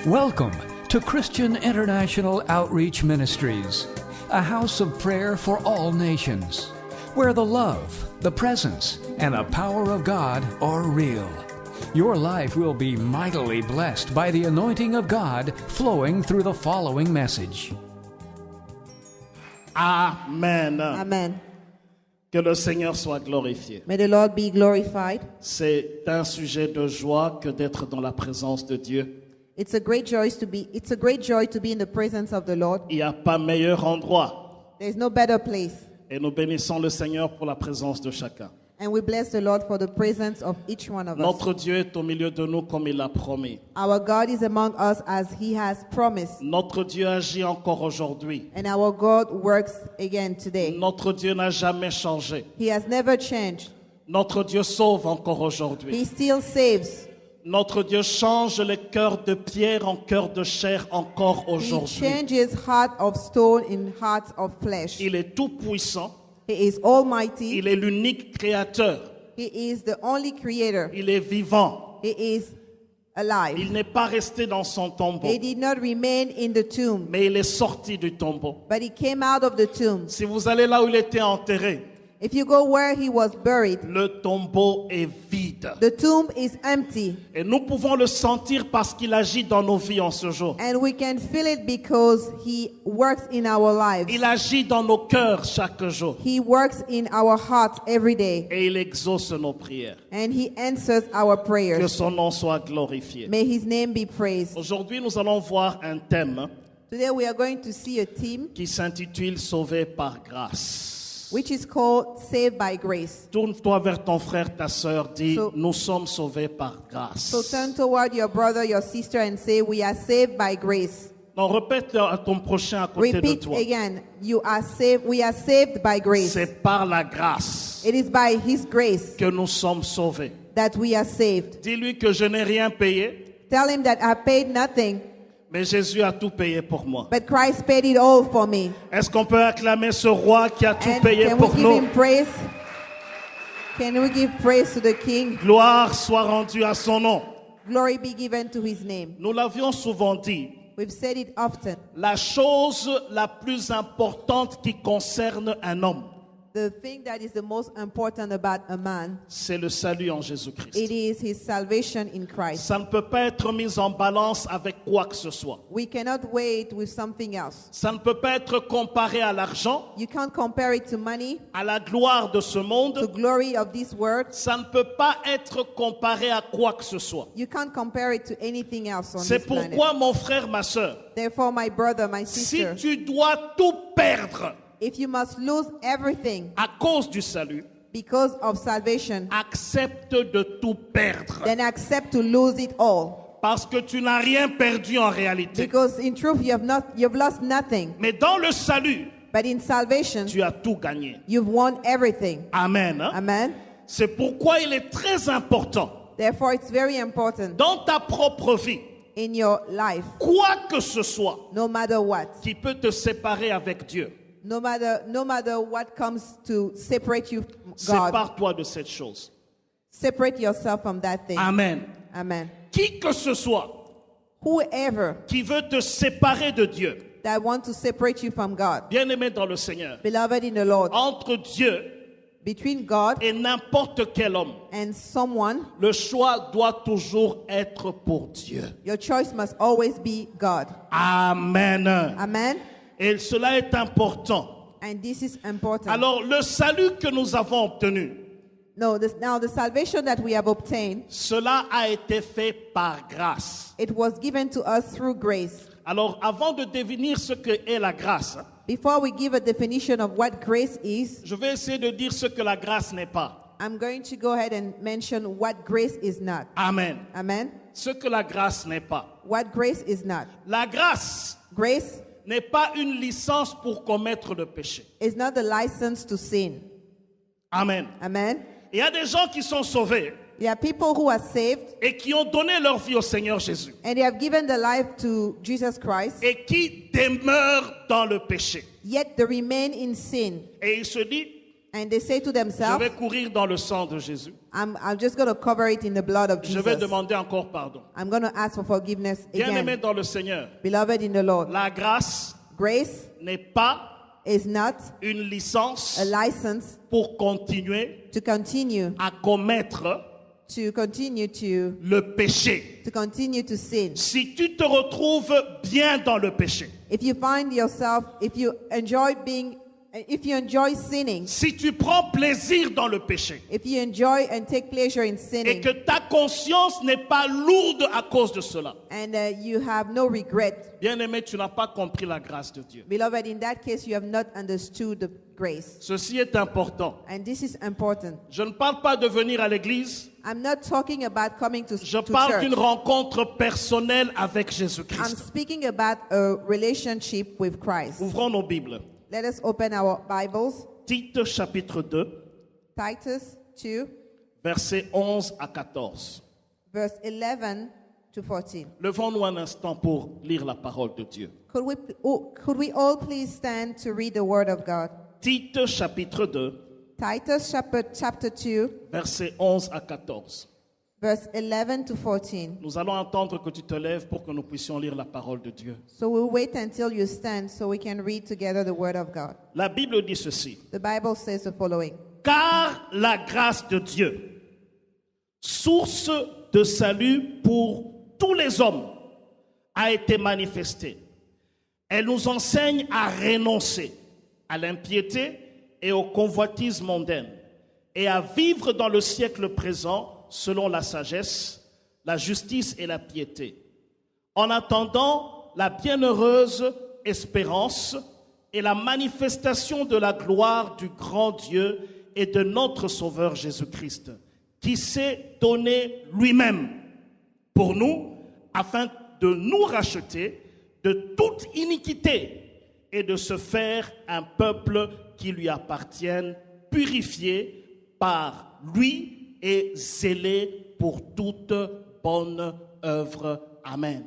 Welcome to Christian International Outreach Ministries, a house of prayer for all nations, where the love, the presence, and the power of God are real. Your life will be mightily blessed by the anointing of God flowing through the following message. Amen. Amen. Que le Seigneur soit glorifié. May the Lord be glorified. C'est un sujet de joie que d'être dans la présence de Dieu. It's a great joy to be in the presence of the Lord. Il n'y a pas meilleur endroit. There's no better place. Et nous bénissons le Seigneur pour la présence de chacun. And we bless the Lord for the presence of each one of us. Notre Dieu est au milieu de nous comme il l'a promis. Our God is among us as He has promised. Notre Dieu agit encore aujourd'hui. And our God works again today. Notre Dieu n'a jamais changé. He has never changed. Notre Dieu sauve encore aujourd'hui. He still saves. Notre Dieu change les cœurs de pierre en cœurs de chair encore He aujourd'hui. changes heart of stone in hearts of flesh. Il est tout puissant. He is almighty. Il est l'unique créateur. He is the only creator. Il est vivant. He is alive. Il n'est pas resté dans son tombeau, He did not remain in the tomb, mais il est sorti du tombeau. but he came out of the tomb. Si vous allez là où il était enterré, If you go where he was buried, le tombeau est vide. the tomb is empty. Et nous pouvons le sentir parce qu'il agit dans nos vies en ce jour. And we can feel it because he works in our lives. Il agit dans nos cœurs chaque jour. He works in our hearts every day. Et il exauce nos prières. And he answers our Que prayers. son nom soit glorifié. May his name be praised. Aujourd'hui, nous allons voir un thème Today we are going to see a theme qui s'intitule Sauvé par grâce. which is called Saved by Grace. Tourne-toi vers ton frère, ta sœur, dis, So- nous sommes sauvés par grâce. So turn toward your brother, your sister, and say, we are saved by grace. Non, répète à ton prochain à côté de Repeat toi. again. You are saved. We are saved by grace. C'est par la grâce It is by his grace que nous sommes sauvés. that we are saved. Dis-lui que je n'ai rien payé, Tell him that I paid nothing, mais Jésus a tout payé pour moi. but Christ paid it all for me. Est-ce qu'on peut acclamer ce roi qui a tout And payé can we pour give nous? him praise? Can we give praise to the King? Gloire soit rendue à son nom. Glory be given to his name. Nous l'avions souvent dit, We've said it often. la chose la plus importante qui concerne un homme, The thing that is the most important about a man, c'est le salut en Jésus-Christ. it is his salvation in Christ. Ça ne peut pas être mis en balance avec quoi que ce soit. We cannot weigh it with something else. Ça ne peut pas être comparé à l'argent, You can't compare it to money, à la gloire de ce to monde. glory of this world. Ça ne peut pas être comparé à quoi que ce soit. You can't compare it to anything else on C'est this planet. pourquoi, mon frère, ma sœur, Therefore, my brother, my si sister, tu dois tout perdre if you must lose everything à cause du salut, because of salvation, accepte de tout perdre. then accept to lose it all. Parce que tu n'as rien perdu en réalité. Because in truth, you've lost nothing. Mais dans le salut, But in salvation, tu as tout gagné. you've won everything. Amen. Hein? Amen. C'est pourquoi il est très important Therefore, it's very important dans ta propre vie, in your life, quoi que ce soit no matter what, qui peut te séparer avec Dieu, no matter what comes to separate you from God, sépare-toi de cette chose. separate yourself from that thing. Amen. Amen. Qui que ce soit Whoever qui veut te séparer de Dieu, that wants to separate you from God, bien-aimé dans le Seigneur, beloved in the Lord, entre Dieu between God et n'importe quel homme, and someone, le choix doit toujours être pour Dieu. your choice must always be God. Amen. Amen. Et cela est important. And this is important. Alors, le salut que nous avons obtenu, Now the salvation that we have obtained, cela a été fait par grâce. it was given to us through grace. Alors, avant de définir ce que est la grâce, Before we give a definition of what grace is, je vais essayer de dire ce que la grâce n'est pas. I'm going to go ahead and mention what grace is not. Amen. Amen. Ce que la grâce n'est pas. What grace is not. La grâce Grace n'est pas une licence pour commettre le péché. is not the license to sin. Amen. Amen. Il y a des gens qui sont sauvés There are people who are saved et qui ont donné leur vie au Seigneur Jésus and they have given their life to Jesus Christ, et qui demeurent dans le péché. yet they remain in sin. Et il se dit, And they say to Je themselves, vais courir dans le sang de Jésus. I'm just going to cover it in the blood of Je vais Jesus. demander encore pardon. I'm going to ask for forgiveness Bien-aimé again. dans le Seigneur, Beloved in the Lord, la grâce grace n'est pas is not une licence a license pour continuer to continue à commettre to le péché. continue to sin. Si tu te retrouves bien dans le péché, If you find yourself, if you enjoy sinning, si tu prends plaisir dans le péché if you enjoy and take pleasure in et sinning, que ta conscience n'est pas lourde à cause de cela, and you have no regret, bien-aimé, tu n'as pas compris la grâce de Dieu. beloved, in that case you have not understood the grace. Ceci est important. And this is important. Je ne parle pas de venir à l'église, I'm not talking about coming to je to parle d'une church. rencontre personnelle avec I'm Jésus-Christ. speaking about a relationship with Christ. Ouvrons nos Bibles. Let us open our Bibles. Tite chapitre 2, Titus 2, versets 11 à 14. verse 11 to 14. Levons-nous un instant pour lire la parole de Dieu. Could we all please stand to read the word of God? Tite chapitre 2, Titus chapter 2, versets 11 à 14. verse 11 to 14. Nous allons attendre que tu te lèves pour que nous puissions lire la parole de Dieu. So we'll wait until you stand so we can read together the word of God. La Bible dit ceci. The Bible says the following. Car la grâce de Dieu, source de salut pour tous les hommes, a été manifestée. Elle nous enseigne à renoncer à l'impiété et aux convoitises mondaines et à vivre dans le siècle présent selon la sagesse, la justice et la piété, en attendant la bienheureuse espérance et la manifestation de la gloire du grand Dieu et de notre Sauveur Jésus-Christ, qui s'est donné lui-même pour nous, afin de nous racheter de toute iniquité et de se faire un peuple qui lui appartienne, purifié par lui et zélé pour toute bonne œuvre. Amen.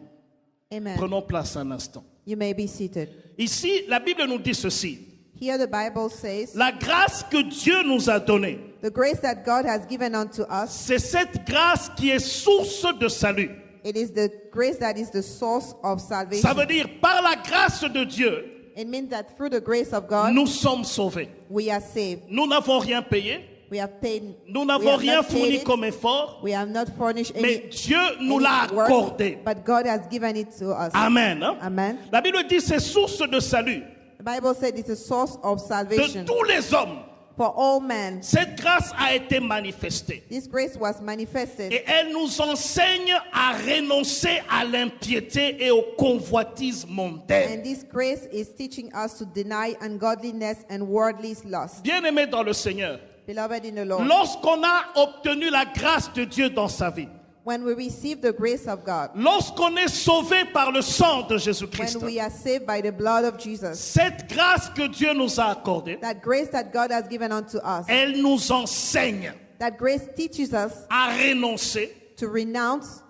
Amen. Prenons place un instant. You may be seated. Ici, la Bible nous dit ceci. Here the Bible says, La grâce que Dieu nous a donnée, the grace that God has given unto us, c'est cette grâce qui est source de salut. it is the grace that is the source of Ça salvation. veut dire, par la grâce de Dieu, It means that through the grace of God, nous sommes sauvés. we are saved. Nous n'avons rien payé, We have paid. nous we n'avons have rien not paid fourni it, comme effort, We have not furnished mais any, Dieu nous any l'a work, accordé. but God has given it to us. Amen. Hein? Amen. La Bible dit c'est source de salut The Bible said it's a source of de salvation tous les hommes. for all men. Cette grâce a été manifestée This grace was manifested, et elle nous enseigne à renoncer à l'impiété et aux convoitises mondaines. and this grace is teaching us to deny ungodliness and worldly lust. Bien-aimés dans le Seigneur, Beloved in the Lord, lorsqu'on a obtenu la grâce de Dieu dans sa vie, when we receive the grace of God, lorsqu'on est sauvé par le sang de Jésus-Christ, when we are saved by the blood of Jesus, cette grâce que Dieu nous a accordée, that grace that God has given unto us, elle nous enseigne that grace teaches us à renoncer to renounce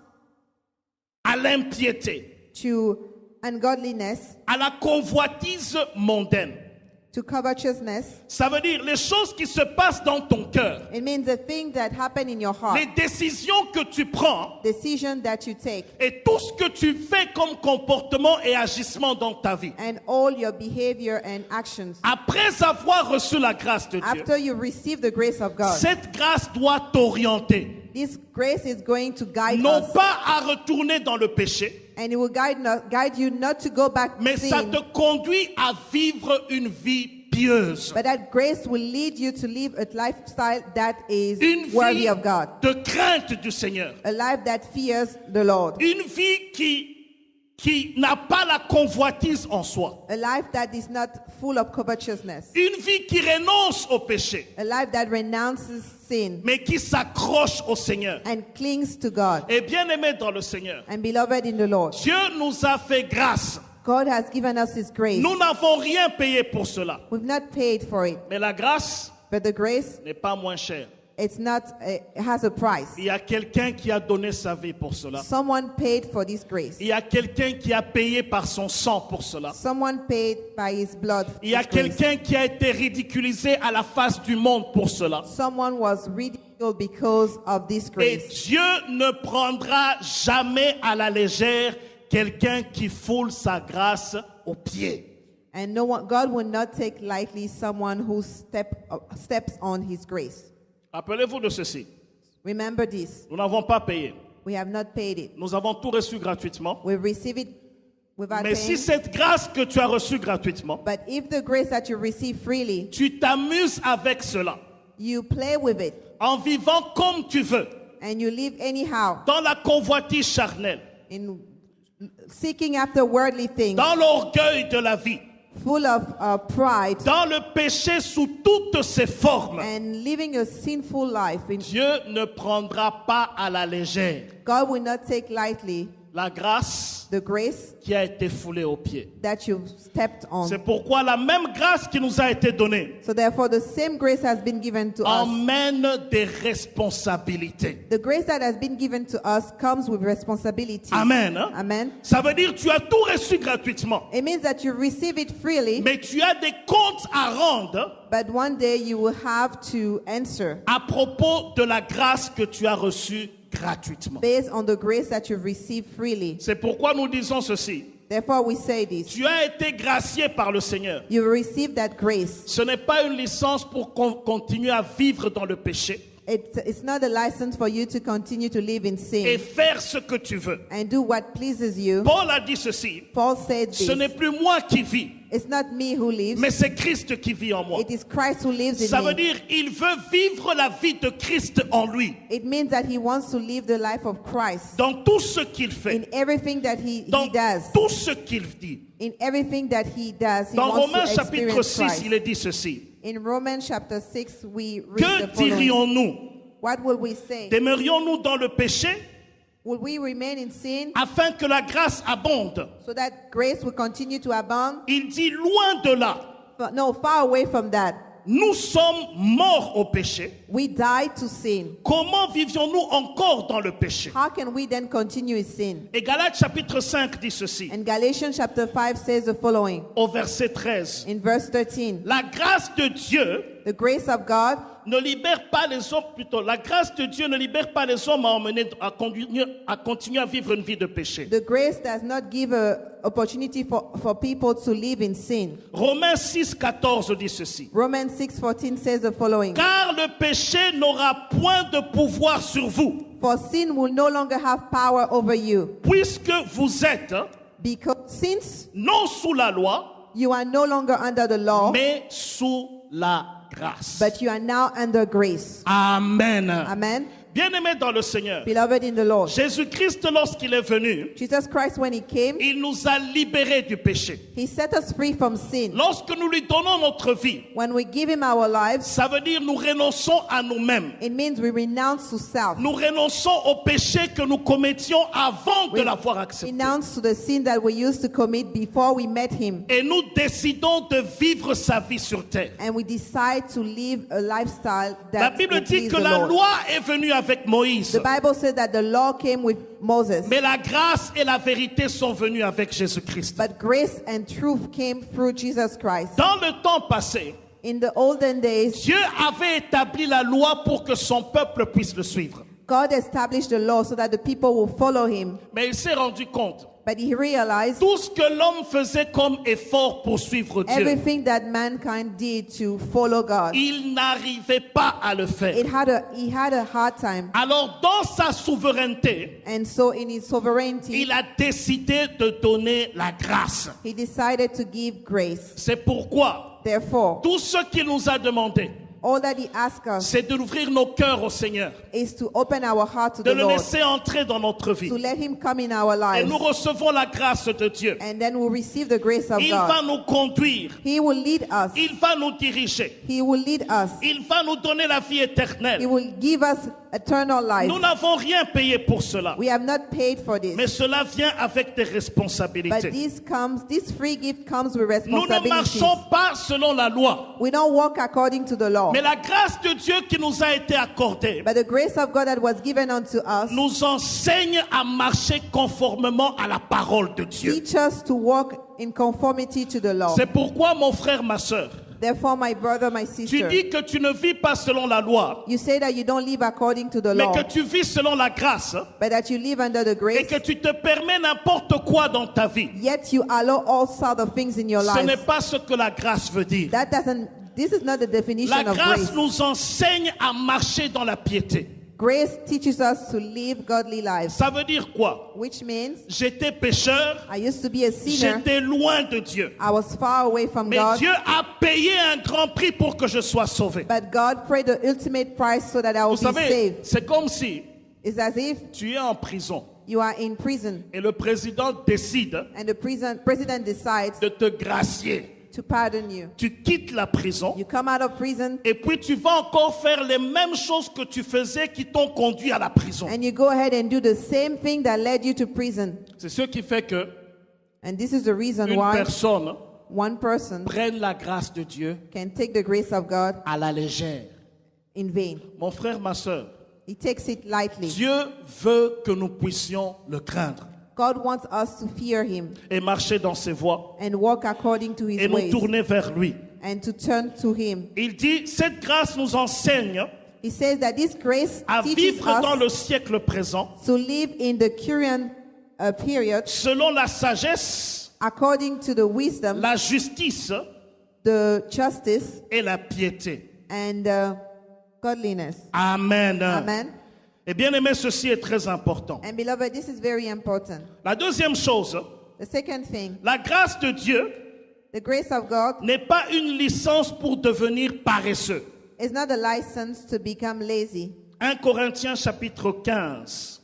à l'impiété, to ungodliness, à la convoitise mondaine. to covetousness. Ça veut dire les choses qui se passent dans ton cœur, It means the things that happen in your heart, les décisions que tu prends decision that you take, et tout ce que tu fais comme comportement et agissement dans ta vie. and all your behavior and actions. Après avoir reçu la grâce de Dieu, After you receive the grace of God, cette grâce doit t'orienter, this grace is going to guide non us, pas à retourner dans le péché, and it will guide you not to go back mais to ça sin, te conduit à vivre une vie pieuse, but that grace will lead you to live a lifestyle that is une worthy vie of God, de crainte du Seigneur, a life that fears the Lord, une vie qui n'a pas la convoitise en soi, a life that is not full of covetousness, une vie qui renonce au péché, a life that renounces sin mais qui s'accroche au Seigneur. and clings to God. Et bien aimé dans le Seigneur, And beloved in the Lord, Dieu nous a fait grâce. God has given us His grace. Nous n'avons rien payé pour cela, We've not paid for it, mais la grâce but the grace n'est pas moins chère. It's not, it has a price. Il y a quelqu'un qui a donné sa vie pour cela. Someone paid for this grace. Il y a quelqu'un qui a payé par son sang pour cela. Someone paid by his blood. Il y a this grace. quelqu'un qui a été ridiculisé à la face du monde pour cela. Someone was ridiculed because of this Et grace. Dieu ne prendra jamais à la légère quelqu'un qui foule sa grâce aux pieds. And God will not take lightly someone who steps on his grace. Rappelez-vous de ceci. Remember this. Nous n'avons pas payé. We have not paid it. Nous avons tout reçu gratuitement. We receive it without Mais si paying. cette grâce que tu as reçue gratuitement, But if the grace that you receive freely, tu t'amuses avec cela, you play with it en vivant comme tu veux, and you live anyhow dans la convoitise charnelle, in seeking after worldly things, dans l'orgueil de la vie, full of pride dans le péché sous toutes ses formes, and living a sinful life, Dieu ne prendra pas à la légère God will not take lightly la grâce the grace qui a été foulée aux pieds. that you've stepped on. C'est pourquoi la même grâce qui nous a été donnée So therefore the same grace has been given to us. emmène des responsabilités. The grace that has been given to us comes with responsibility. Amen. Hein? Amen. Ça veut dire que tu as tout reçu gratuitement, It means that you receive it freely, mais tu as des comptes à rendre but one day you will have to answer à propos de la grâce que tu as reçue gratuitement. based on the grace that you've received freely. C'est pourquoi nous disons ceci. Therefore we say this. Tu as été gracié par le Seigneur. You receive that grace. Ce n'est pas une licence pour continuer à vivre dans le péché It's not a license for you to continue to live in et sin faire ce que tu veux. and do what pleases you. Paul a dit ceci. Paul said Ce n'est this. plus moi qui vis, It's not me who lives. mais c'est Christ qui vit en moi. It is Christ who lives Ça in veut me. dire il veut vivre la vie de Christ en lui. It means that he wants to live the life of Christ Dans tout ce qu'il in fait, everything that he dans does. tout ce qu'il dit. In everything that he does, he Dans wants Romains to chapitre experience 6, Christ. il est dit ceci. In Romans chapter 6, we read Que the following. dirions-nous? What will we say? Demeurions-nous dans le péché Will we remain in sin afin que la grâce abonde? so that grace will continue to abound? Il dit loin de là. No, far away from that. Nous sommes morts au péché. We died to sin. Comment vivions-nous encore dans le péché? How can we then continue in sin? Et Galates chapitre 5 dit ceci, And Galatians chapter 5 says the following au verset 13. in verse 13. La grâce de Dieu The grace of God ne libère pas les hommes, plutôt, la grâce de Dieu ne libère pas les hommes à continuer à vivre une vie de péché. The grace does not give an opportunity for people to live in sin. Romains 6, 14 dit ceci. Romans 6:14 says the following. Car le péché n'aura point de pouvoir sur vous, For sin will no longer have power over you, puisque vous êtes because since non sous la loi, you are no longer under the law, mais sous la grâce. but you are now under grace. Amen. Amen. Bien-aimés dans le Seigneur, Beloved in the Lord, Jésus-Christ, lorsqu'il est venu, Jesus Christ, when he came, il nous a libérés du péché. he set us free from sin. Lorsque nous lui donnons notre vie, When we give him our lives, ça veut dire nous renonçons à nous-mêmes. it means we renounce to self. Nous renonçons au péché que nous commettions avant de l'avoir accepté. Renounce to the sin that we used to commit before we met him. Et nous décidons de vivre sa vie sur terre. And we decide to live a lifestyle La that Bible will dit please que the la Lord. loi est venue avec Moïse. The Bible said that the law came with Moses, Mais la grâce et la vérité sont venues avec Jésus-Christ. but grace and truth came through Jesus Christ. Dans le temps passé, In the olden days, Dieu avait établi la loi pour que son peuple puisse le suivre. God established the law so that the people will follow him. Mais il s'est rendu compte, But he realized tout ce que l'homme faisait comme effort pour suivre Dieu, everything that mankind did to follow God, il n'arrivait pas à le faire. he had a hard time. Alors, dans sa souveraineté, And so in his sovereignty, il a décidé de donner la grâce. he decided to give grace. C'est pourquoi Therefore, tout ce qu'il nous a demandé, all that he asked us c'est d'ouvrir nos cœurs au Seigneur, is to open our heart to de the le Lord, laisser entrer dans notre vie. to let him come in our Et lives, nous recevons la grâce de Dieu. and then we'll receive the grace of Il va God. nous conduire, He will lead us. il va nous diriger, He will lead us. il va nous donner la vie He éternelle. will give us eternal life. Nous n'avons rien payé pour cela, We have not paid for this, mais cela vient avec des but responsabilités. this free gift comes with Nous ne responsibilities. marchons pas selon la loi. We don't walk according to the law. law. Mais la grâce de Dieu qui nous a été accordée But the grace of God that was given unto us nous enseigne à marcher conformément à la parole de Dieu. teach us to walk in conformity to the law. C'est pourquoi, mon frère, ma sœur, Therefore, my brother, my tu sister, dis que tu ne vis pas selon la loi, you say that you don't live according to the mais law, que tu vis selon la grâce but that you live under the et grace, que tu te permets n'importe quoi dans ta vie. yet you allow all sorts of things in your Ce n'est life. pas ce que la grâce veut dire. This is not the definition La of grâce grace. nous enseigne à marcher dans la piété. Grace teaches us to live godly lives, Ça veut dire quoi? which means J'étais pécheur, I used to be a sinner. j'étais loin de Dieu. I was far away from Mais God, Dieu a payé un grand prix pour que je sois sauvé. but God paid the ultimate price so that I will Vous be savez, saved. c'est comme si It's as if tu es en prison you are in prison et le président décide and the president decides de te gracier. to pardon you. Tu quittes la prison You come out of prison et puis tu vas encore faire les mêmes choses que tu faisais qui t'ont conduit à la prison. and you go ahead and do the same thing that led you to prison. C'est ce qui fait que And this is the reason une why personne one person prenne la grâce de Dieu can take the grace of God à la légère. in vain. Mon frère, ma soeur, He takes it lightly. Dieu veut que nous puissions le craindre God wants us to fear him et marcher dans ses voies and walk according to his et nous ways tourner vers lui. and to turn to him. Il dit, cette grâce nous enseigne He says that this grace à teaches vivre dans us le siècle présent to live in the current period selon la sagesse, according to the wisdom, la justice the justice, et la piété. and godliness. Amen. Amen. Et bien aimé, ceci est très important. And beloved, this is very important. La deuxième chose, The second thing, la grâce de Dieu the grace of God n'est pas une licence pour devenir paresseux. is not a license to become lazy. 1 Corinthiens chapitre 15,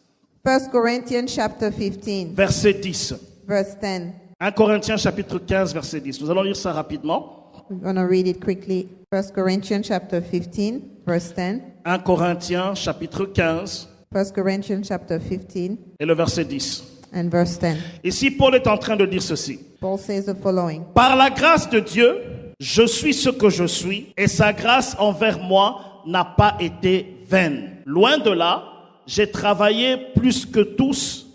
1 Corinthians chapter 15, verset 10. verse 10. 1 Corinthiens chapitre 15, verset 10. Nous allons lire ça rapidement. We're going to read it quickly. 1 Corinthians chapter 15, verse 10. 1 Corinthiens chapitre 15 1 Corinthians chapter 15 et le verset 10. and verse 10. Ici, Paul est en train de dire ceci. Paul says the following. Par la grâce de Dieu, je suis ce que je suis, et sa grâce envers moi n'a pas été vaine. Loin de là, j'ai travaillé plus que tous,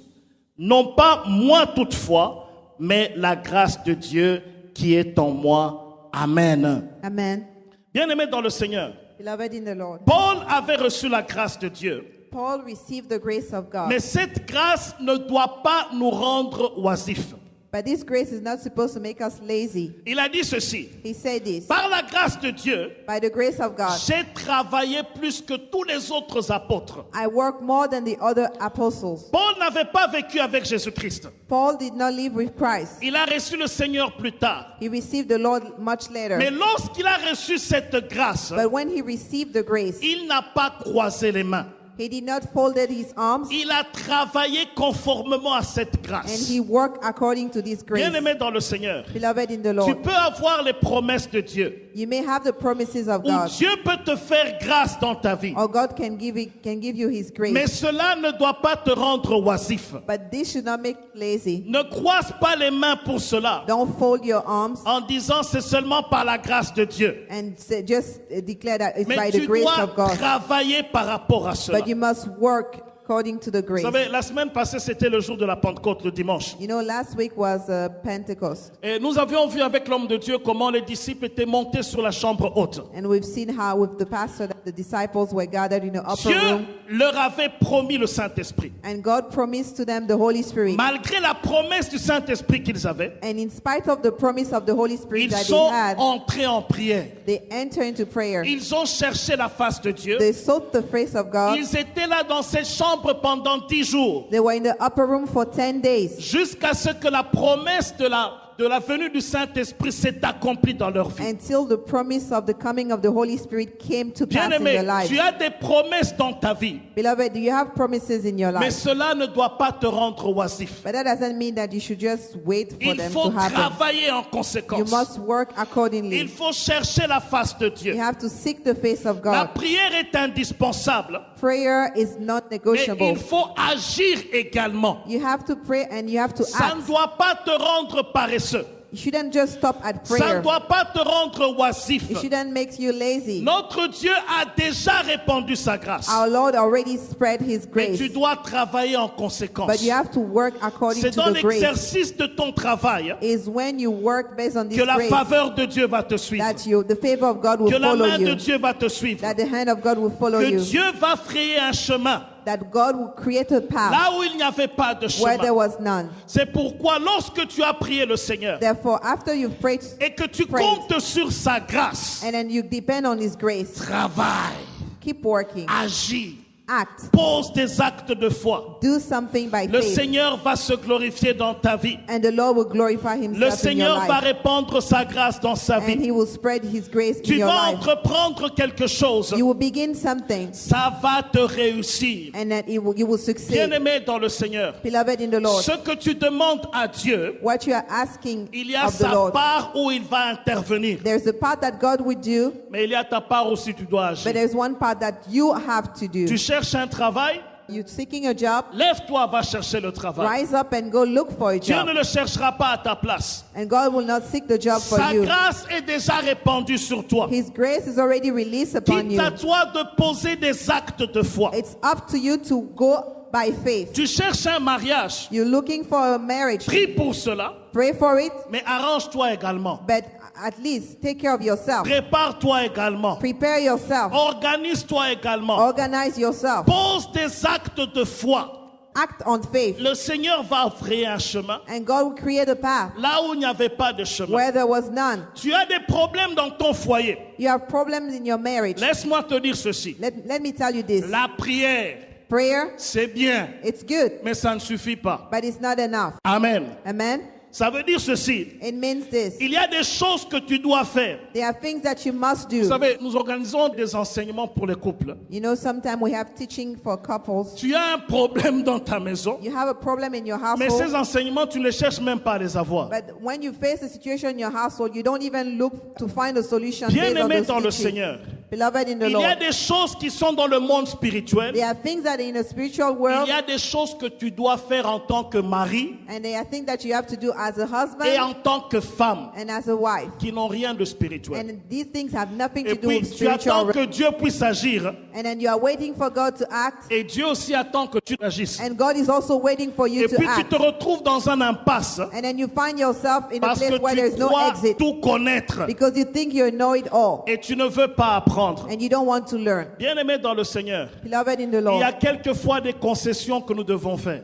non pas moi toutefois, mais la grâce de Dieu qui est en moi. Amen. Amen. Bien-aimés dans le Seigneur, Beloved in the Lord, Paul avait reçu la grâce de Dieu, Paul received the grace of God. mais cette grâce ne doit pas nous rendre oisifs. But this grace is not supposed to make us lazy. Il a dit ceci, He said this. par la grâce de Dieu, By the grace of God, j'ai travaillé plus que tous les autres apôtres. I work more than the other apostles. Paul n'avait pas vécu avec Jésus-Christ. Paul did not live with Christ. Il a reçu le Seigneur plus tard. He received the Lord much later. Mais lorsqu'il a reçu cette grâce, But when he received the grace, il n'a pas croisé les mains. he did not folded his arms Il a travaillé conformément à cette and grâce. he worked according to this grace. Bien-aimé dans le Seigneur, Beloved in the tu Lord, peux avoir les promesses de Dieu, you may have the promises of ou God, Dieu peut te faire grâce dans ta vie. or God can give you his Mais grace. cela ne doit pas te rendre oisif. But this should not make you lazy. Ne croise pas les mains pour cela, Don't fold your arms en disant c'est seulement par la grâce de Dieu. and just declare that it's by Mais the tu grace dois of God. travailler par rapport à cela. But you must work according to the Vous grace. savez, la semaine passée, c'était le jour de la Pentecôte, le dimanche. You know, last week was Pentecost, Et nous avions vu avec l'homme de Dieu comment les disciples étaient montés sur la chambre haute. and we've seen how with the pastor that the disciples were gathered in the upper Dieu room, leur avait promis le Saint-Esprit. and God promised to them the Holy Spirit. Malgré la promesse du Saint-Esprit qu'ils avaient, And in spite of the promise of the Holy Spirit ils that sont they had, entrés en prière. they enter into prayer. Ils ont cherché la face de Dieu. They sought the face of God. Ils étaient là dans cette chambre pendant 10 jours, They were in the upper room for 10 days jusqu'à ce que la promesse de la venue du Saint-Esprit s'est accomplie dans leur vie. until the promise of the coming of the Holy Spirit came to pass in Bien-aimé, their lives. tu as des promesses dans ta vie, Beloved, do you have promises in your mais life? cela ne doit pas te rendre oisif. But that doesn't mean that you should just wait for Il them faut to happen. travailler en You conséquence. must work Il accordingly. faut chercher la face de Dieu. You have to seek the face of La God. prière est indispensable, Prayer is not mais negotiable. il faut agir également. You have to pray and you have to Ça ne act. doit pas te rendre paresseux. You shouldn't just stop at Ça ne prayer. doit pas te rendre oisif. It shouldn't make you lazy. Notre Dieu a déjà répandu sa grâce. Our Lord already spread His Mais grace. tu dois travailler en conséquence. But you have to work according C'est to dans the grace. l'exercice de ton travail Is when you work based on this que la grace faveur de Dieu va te suivre. that the favor of God will Que la follow main de you. Dieu va te suivre. That the hand of God will follow Que you. Dieu va frayer un chemin That God will create a path là où il n'y avait pas de where there chemin. was none. C'est pourquoi lorsque tu as prié le Seigneur Therefore, after you've prayed et que tu Praise. comptes sur sa grâce, and then you depend on His grace, travaille, keep working, agis, act, pose des actes de foi. do something by Le faith, Seigneur va se glorifier dans ta vie. and the Lord will glorify Le Himself in your Seigneur va life, répandre sa grâce dans sa and vie. He will spread His grace in Tu your vas life. entreprendre quelque chose. You will begin something, Ça va te réussir. and that you will succeed. Bien-aimé dans le Seigneur, Beloved in the Lord, ce que tu demandes à Dieu, what you are asking il y a of the sa Lord, part où il va intervenir. there's a part that God will do, Mais il y a ta part aussi, tu dois but agir. there's one part that you have to do. Tu cherches un travail, You're seeking a job, lève-toi, va chercher le travail. rise up and go look for a Dieu job. ne le cherchera pas à ta place. And God will not seek the job for Sa you. grâce est déjà répandue sur toi. His grace is already released upon Quitte you. à toi de poser des actes de foi. It's up to you to go by faith. Tu cherches un mariage, You're looking for a marriage. prie pour cela, Pray for it, mais arrange-toi également. but at least take care of yourself. Prépare-toi également. Prepare yourself. Organise-toi également. Organize yourself. Pose des actes de foi. Act on faith. Le Seigneur va offrir un chemin And God will create a path là où il n'y avait pas de chemin. where there was none. Tu as des problèmes dans ton foyer. You have problems in your marriage. Laisse-moi te dire ceci. Let me tell you this. La prière, Prayer, c'est bien, it's good, mais ça ne suffit pas. but it's not enough. Amen. Amen? Ça veut dire ceci. It means this. Il y a des choses que tu dois faire. There are things that you must Vous do. savez, nous organisons des enseignements pour les couples. You know, sometimes we have teaching for couples. Tu as un problème dans ta maison, You have a problem in your mais ces household, enseignements, tu ne cherches même pas à les avoir. but when you face a situation in your household, you don't even look to find a solution based on Bien-aimé those dans le teachings. Seigneur, Beloved in the il y a Lord, des choses qui sont dans le monde spirituel. there are things that are in the spiritual Il world, y a des choses que tu dois faire en tant que mari and there are things that you have to do as a et husband en tant que femme and as a wife. qui n'ont rien de spirituel. And these things have nothing Et to do puis, with tu attends spiritual. que Dieu puisse agir And then you are waiting for God to act, et Dieu aussi attend que tu agisses. and God is also waiting for you Et to puis, tu act. te retrouves dans un impasse And then you find yourself in a parce place where que there's tu no crois exit tout connaître because you think you know it all et tu ne veux pas apprendre. and you don't want to learn. Bien-aimé dans le Seigneur, Beloved in the il y a Lord, quelquefois des concessions que nous devons faire.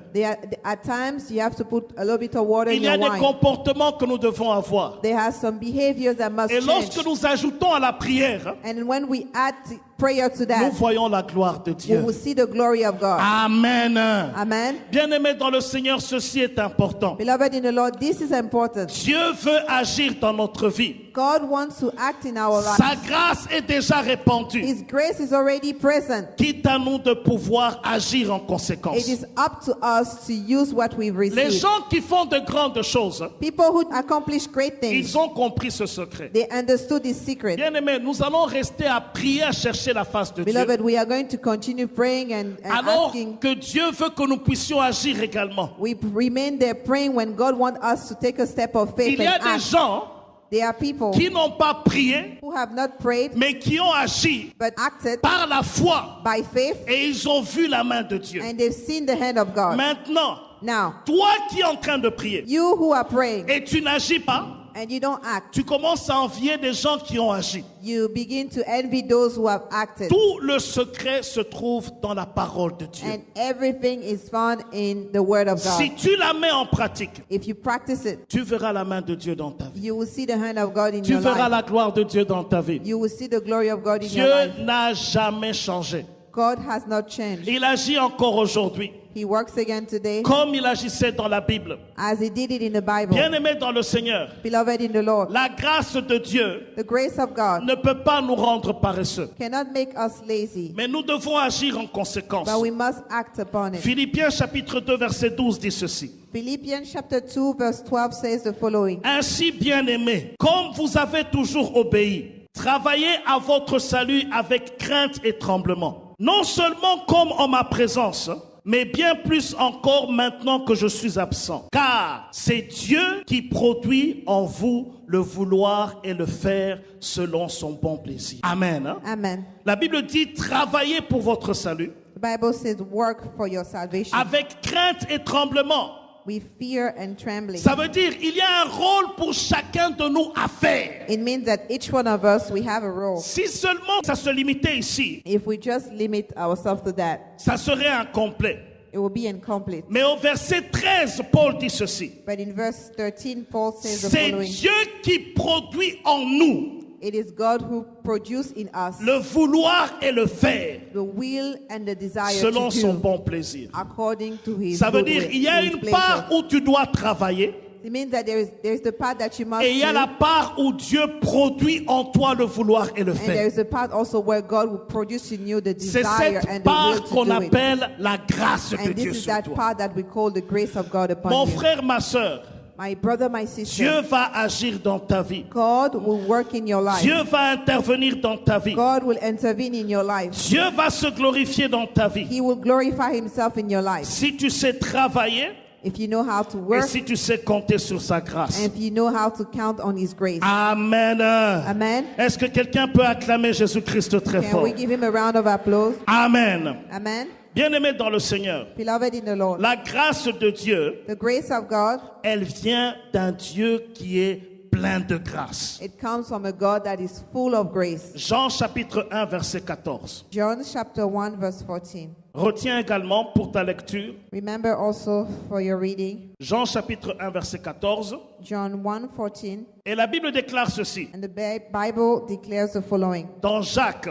at times you have to put a little bit of water in Il y a your des wine. comportements que nous devons avoir. There are some behaviors that must Et change. lorsque nous ajoutons à la prière, And when we add prayer to nous that, voyons la gloire de we Dieu. will see the glory of God. Amen. Amen. Bien-aimé dans le Seigneur, ceci est important. Beloved in the Lord, this is important. Dieu veut agir dans notre vie. God wants to act in our Sa lives. grâce est déjà répandue. His grace is already present. Quitte à nous de pouvoir agir en conséquence. It is up to us to use what we've Les received. gens qui font de grandes choses, People who accomplish great things, ils ont compris ce secret. they understood this secret. Bien-aimé, nous allons rester à prier, à chercher la face de Dieu. Beloved, we are going to continue praying and Alors asking. que Dieu veut que nous puissions agir également. We remain there praying when God wants us to take a step of faith Il y a and des act. gens There are people qui n'ont pas prié, who have not prayed mais qui ont agi but acted par la foi by faith et ils ont vu la main de Dieu. and they've seen the hand of God. Maintenant, Now, toi qui es en train de prier you who are praying et tu n'agis pas, and you don't act, tu commences à envier des gens qui ont agi. you begin to envy those who have acted. Tout le secret se trouve dans la parole de Dieu. And everything is found in the Word of God. Si tu la mets en pratique, If you practice it, tu verras la main de Dieu dans ta vie. you will see the hand of God in Tu your verras life. la gloire de Dieu dans ta vie. You will see the glory of God in your Dieu life. n'a jamais changé. God has not changed. Il agit encore aujourd'hui, He works again today comme il agissait dans la Bible. as He did it in the Bible. Bien-aimé dans le Seigneur, Beloved in the Lord, la grâce de Dieu the grace of God ne peut pas nous rendre paresseux. cannot make us lazy, Mais nous devons agir en conséquence. but we must act upon it. Philippiens chapitre 2 verset 12 dit ceci. Philippians chapter 2 verse 12 says the following. Ainsi, bien-aimés, comme vous avez toujours obéi, travaillez à votre salut avec crainte et tremblement. Non seulement comme en ma présence, mais bien plus encore maintenant que je suis absent. Car c'est Dieu qui produit en vous le vouloir et le faire selon son bon plaisir. Amen. Hein? Amen. La Bible dit travaillez pour votre salut The Bible says work for your salvation avec crainte et tremblement. with fear and trembling. Ça veut dire il y a un rôle pour chacun de nous à faire. It means that each one of us, we have a role. Si seulement ça se limitait ici, If we just limit ourselves to that, ça serait incomplet. it will be incomplete. Mais au verset 13, Paul dit ceci. But in verse 13, Paul says the C'est following. Dieu qui produit en nous It is God who produced in us le vouloir et le faire the will and the desire selon to son do bon plaisir. according to his Ça veut good dire will, il y a to his une pleasure. part où tu dois travailler It means that there is the part that you must et il y a do, la part où Dieu produit en toi le vouloir et le and there faire. is a part also where God will produce in you the C'est desire cette and the will part to qu'on do it. appelle la grâce de And Dieu this is sur that toi. part that we call the grace of God upon Mon you. frère, ma soeur, My brother, my sister, Dieu va agir dans ta vie. God will work in your life. Dieu va intervenir dans ta vie. God will intervene in your life. Dieu va se glorifier dans ta vie. He will glorify himself in your life. Si tu sais travailler If you know how to et work si tu sais compter sur sa grâce. and if you know how to count on his grace. Amen. Amen. Est-ce que quelqu'un peut acclamer Jésus-Christ très Can fort? we give him a round of applause? Amen. Amen. Bien-aimé dans le Seigneur, Beloved in the Lord, la grâce de Dieu, the grace of God, elle vient d'un Dieu qui est plein de grâce. it comes from a God that is full of grace. Jean chapitre 1 verset 14. John chapter 1 verse 14. Retiens également pour ta lecture Remember also for your reading, Jean chapitre 1 verset 14. John 1:14, Et la Bible déclare ceci and the Bible declares the following. dans Jacques,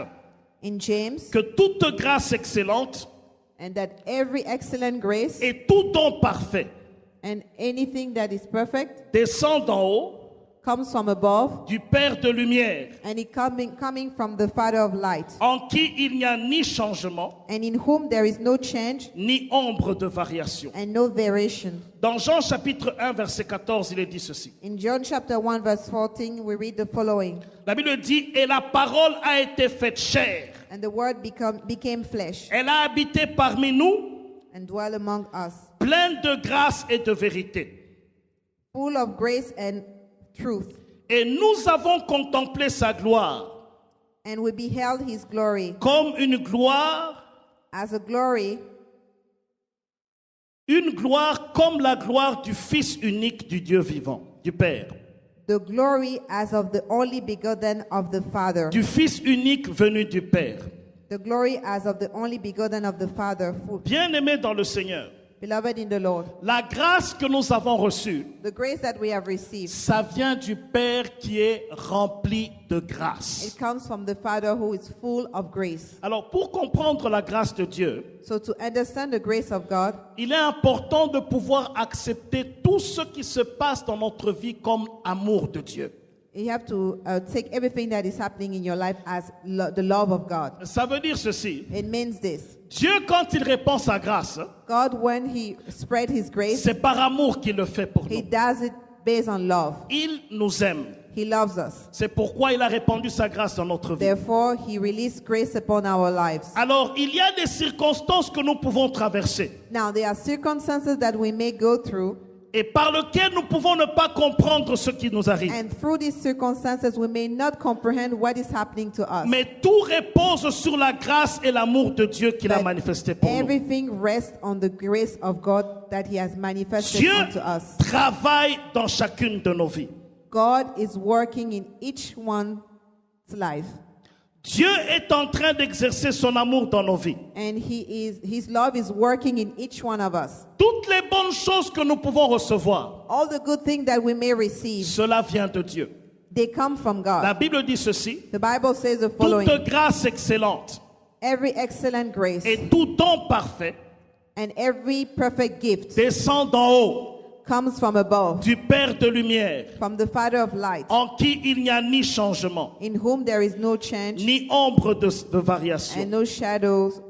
In James, que toute grâce excellente and that every excellent grace et tout don parfait and anything that is perfect descend d'en haut comes from above, du Père de lumière, and it coming from the Father of light, en qui il n'y a ni changement, and in whom there is no change ni ombre de variation. and no variation. Dans Jean chapitre 1 verset 14, il est dit ceci. In John chapter 1 verse 14, we read the following. La Bible dit, et la parole a été faite chair. And the word became flesh Elle a habité parmi nous, and dwelt among us, pleine de grâce et de vérité. full of grace and truth. Et nous avons contemplé sa gloire And we beheld his glory comme une gloire comme la gloire du Fils unique du Dieu vivant, du Père. the glory as of the only begotten of the Father. Du Fils unique venu du Père. The glory as of the only begotten of the Father. Bien-aimés dans le Seigneur, Beloved in the Lord, la grâce que nous avons reçue, the grace that we have received, ça vient du Père qui est rempli de grâce. it comes from the Father who is full of grace. Alors, pour comprendre la grâce de Dieu, So to understand the grace of God, il est important de pouvoir accepter tout ce qui se passe dans notre vie comme amour de Dieu. you have to take everything that is happening in your life as the love of God. Ça veut dire ceci. It means this. Dieu, quand il répand sa grâce, God, when he spread his grace, c'est par amour qu'il le fait pour he nous. does it based on love. Il nous aime. He loves us. C'est pourquoi il a répandu sa grâce dans notre vie. Therefore, he released grace upon our lives. Alors, il y a des circonstances que nous pouvons traverser Now, there are circumstances that we may go through, et par lesquelles nous pouvons ne pas comprendre ce qui nous arrive. and through these circumstances, we may not comprehend what is happening to us. Mais tout repose sur la grâce et l'amour de Dieu qu'il a But manifesté pour nous. everything rests on the grace of God that he has manifested Dieu unto us. travaille dans chacune de nos vies. God is working in each one's life, Dieu est en train d'exercer son amour dans nos vies. and his love is working in each one of us. Toutes les bonnes choses que nous pouvons recevoir, All the good things that we may receive, cela vient de Dieu. they come from La God. Bible dit ceci, The Bible says the following: toute grâce excellente every excellent grace et tout don parfait and every perfect gift descend d'en haut, comes from above, du Père de lumière, from the Father of light, en qui il n'y a ni changement, in whom there is no change ni ombre de variation. and no shadows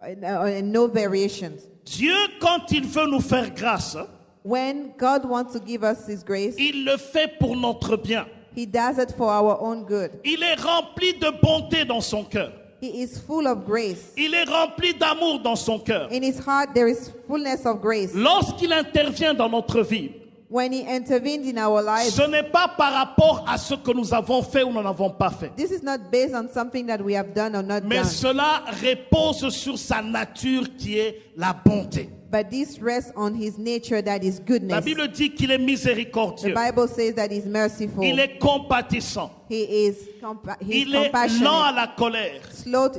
and no variations. Dieu, quand il veut nous faire grâce, When God wants to give us his grace, il le fait pour notre bien. he does it for our own good. Il est rempli de bonté dans son cœur. He is full of grace. Il est rempli d'amour dans son cœur. In his heart there is fullness of grace. Lorsqu'il intervient dans notre vie, When he intervenes in our lives, ce n'est pas par rapport à ce que nous avons fait ou nous n'avons pas fait. this is not based on something that we have done or not Mais done. cela repose sur sa nature qui est la bonté. But this rests on his nature, that is La goodness. Bible dit qu'il est The miséricordieux. Bible says that he's merciful. Il est compatissant. He's Il est lent à compassionate. la colère.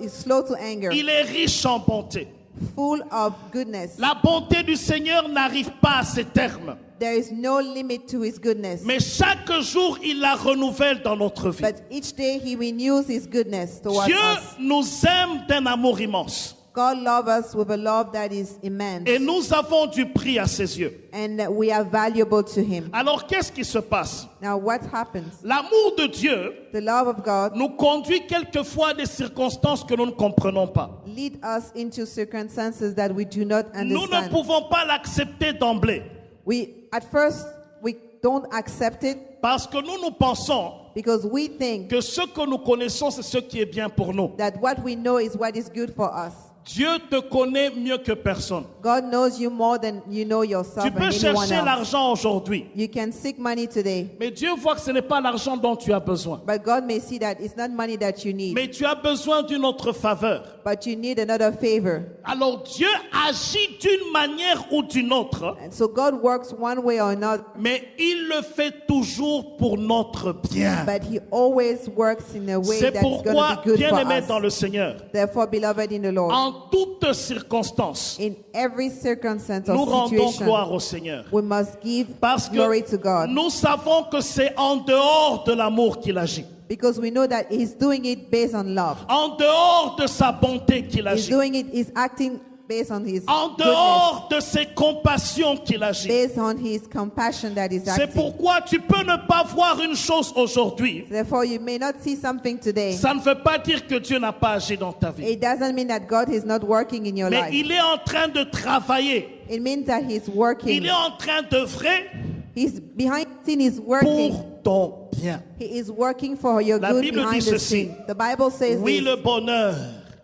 He's slow to anger. Il est riche en bonté. Full of goodness. La bonté du Seigneur n'arrive pas à ses termes. There is no limit to his goodness. Mais chaque jour, il la renouvelle dans notre vie. But each day he renews his goodness towards Dieu us. nous aime d'un amour immense. God loves us with a love that is immense. Et nous avons du prix à ses yeux. And we are valuable to him. Alors, qu'est-ce qui se passe? Now what happens? L'amour de Dieu The love of God nous conduit quelquefois à des circonstances que nous ne comprenons pas. lead us into circumstances that we do not Nous ne understand. pouvons pas l'accepter d'emblée At first we don't accept it parce que nous pensons because we think que ce que nous connaissons, c'est ce qui est bien pour nous. that what we know is what is good for us. Dieu te connaît mieux que personne. God knows you more than you know yourself Tu peux and anyone chercher else. l'argent aujourd'hui, You can seek money today, mais Dieu voit que ce n'est pas l'argent dont tu as besoin. but God may see that it's not money that you need, Mais tu as besoin d'une autre faveur. but you need another favor. Alors Dieu agit d'une manière ou d'une autre, And so God works one way or another, mais il le fait toujours pour notre bien. but He always works in a way C'est that's going pourquoi, to be good for bien-aimés dans us. le Seigneur, Therefore, beloved in the Lord, en toutes circonstances, in every circumstance nous or rendons situation, gloire au Seigneur. we must give Parce glory to que God, nous savons que c'est en dehors de l'amour qu'il agit. because we know that He's doing it based on love. En dehors de sa bonté qu'il He's agit. doing it, He's acting based on His En goodness, dehors de ses compassions qu'il agit. based on His compassion that is C'est acting. pourquoi tu peux ne pas voir une chose aujourd'hui. Therefore, you may not see something today. Ça ne veut pas dire que Dieu n'a pas agi dans ta vie. It doesn't mean that God is not working in your Mais life. il est en train de travailler. It means that He's working. Il est en train d'œuvrer He's behind the scene. He's working. pour ton bien. He is working for your La good Bible behind dit the ceci. scene. The Bible says Oui, this. le bonheur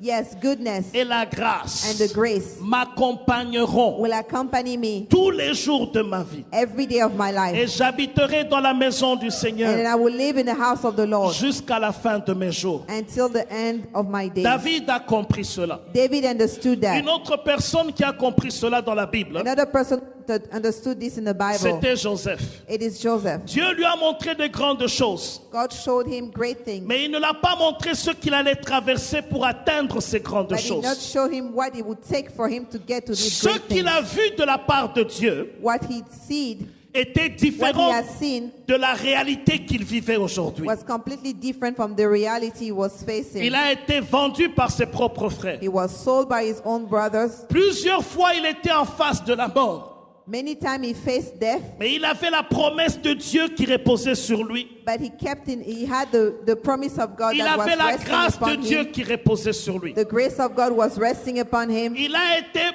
Yes, goodness et la grâce and the grace m'accompagneront will accompany me tous les jours de ma vie. every day of my life. Et j'habiterai dans la maison du And then Seigneur I will live in the house of the Lord jusqu'à la fin de mes jours. until the end of my days. David a compris cela. David understood that. Une autre personne qui a compris cela dans la Bible, Another person that understood this in the Bible, c'était Joseph. it is Joseph. Dieu lui a montré de grandes choses, God showed him great things, mais il ne l'a pas montré ce qu'il allait traverser pour atteindre ces grandes but he did not choses. show him what it would take for him to get to these Ce great qu'il things. a vu de la part de Dieu What he seen, était what he différent has seen, de la réalité qu'il vivait aujourd'hui. was completely different from the reality he was facing. Il a été vendu par ses propres frères. He was sold by his own brothers. Plusieurs fois, il était en face de la mort. Many times he faced death, Mais il avait la promesse de Dieu qui reposait sur lui. but he had the promise of God Il that was avait la resting grâce de upon Dieu him. qui reposait sur lui. The grace of God was resting upon him.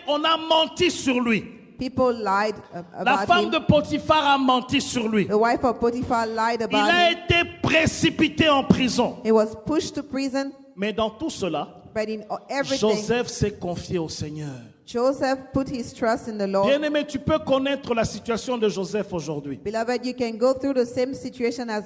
On a menti sur lui. People lied La about femme him. de Potiphar a menti sur lui. The wife of Potiphar lied Il about a him. été précipité en prison. He was pushed to prison, Mais dans tout cela, but in everything, Joseph s'est confié au Seigneur. Joseph put his trust in the Lord. Bien-aimé, tu peux connaître la situation de Joseph aujourd'hui. Beloved, you can go through the same situation as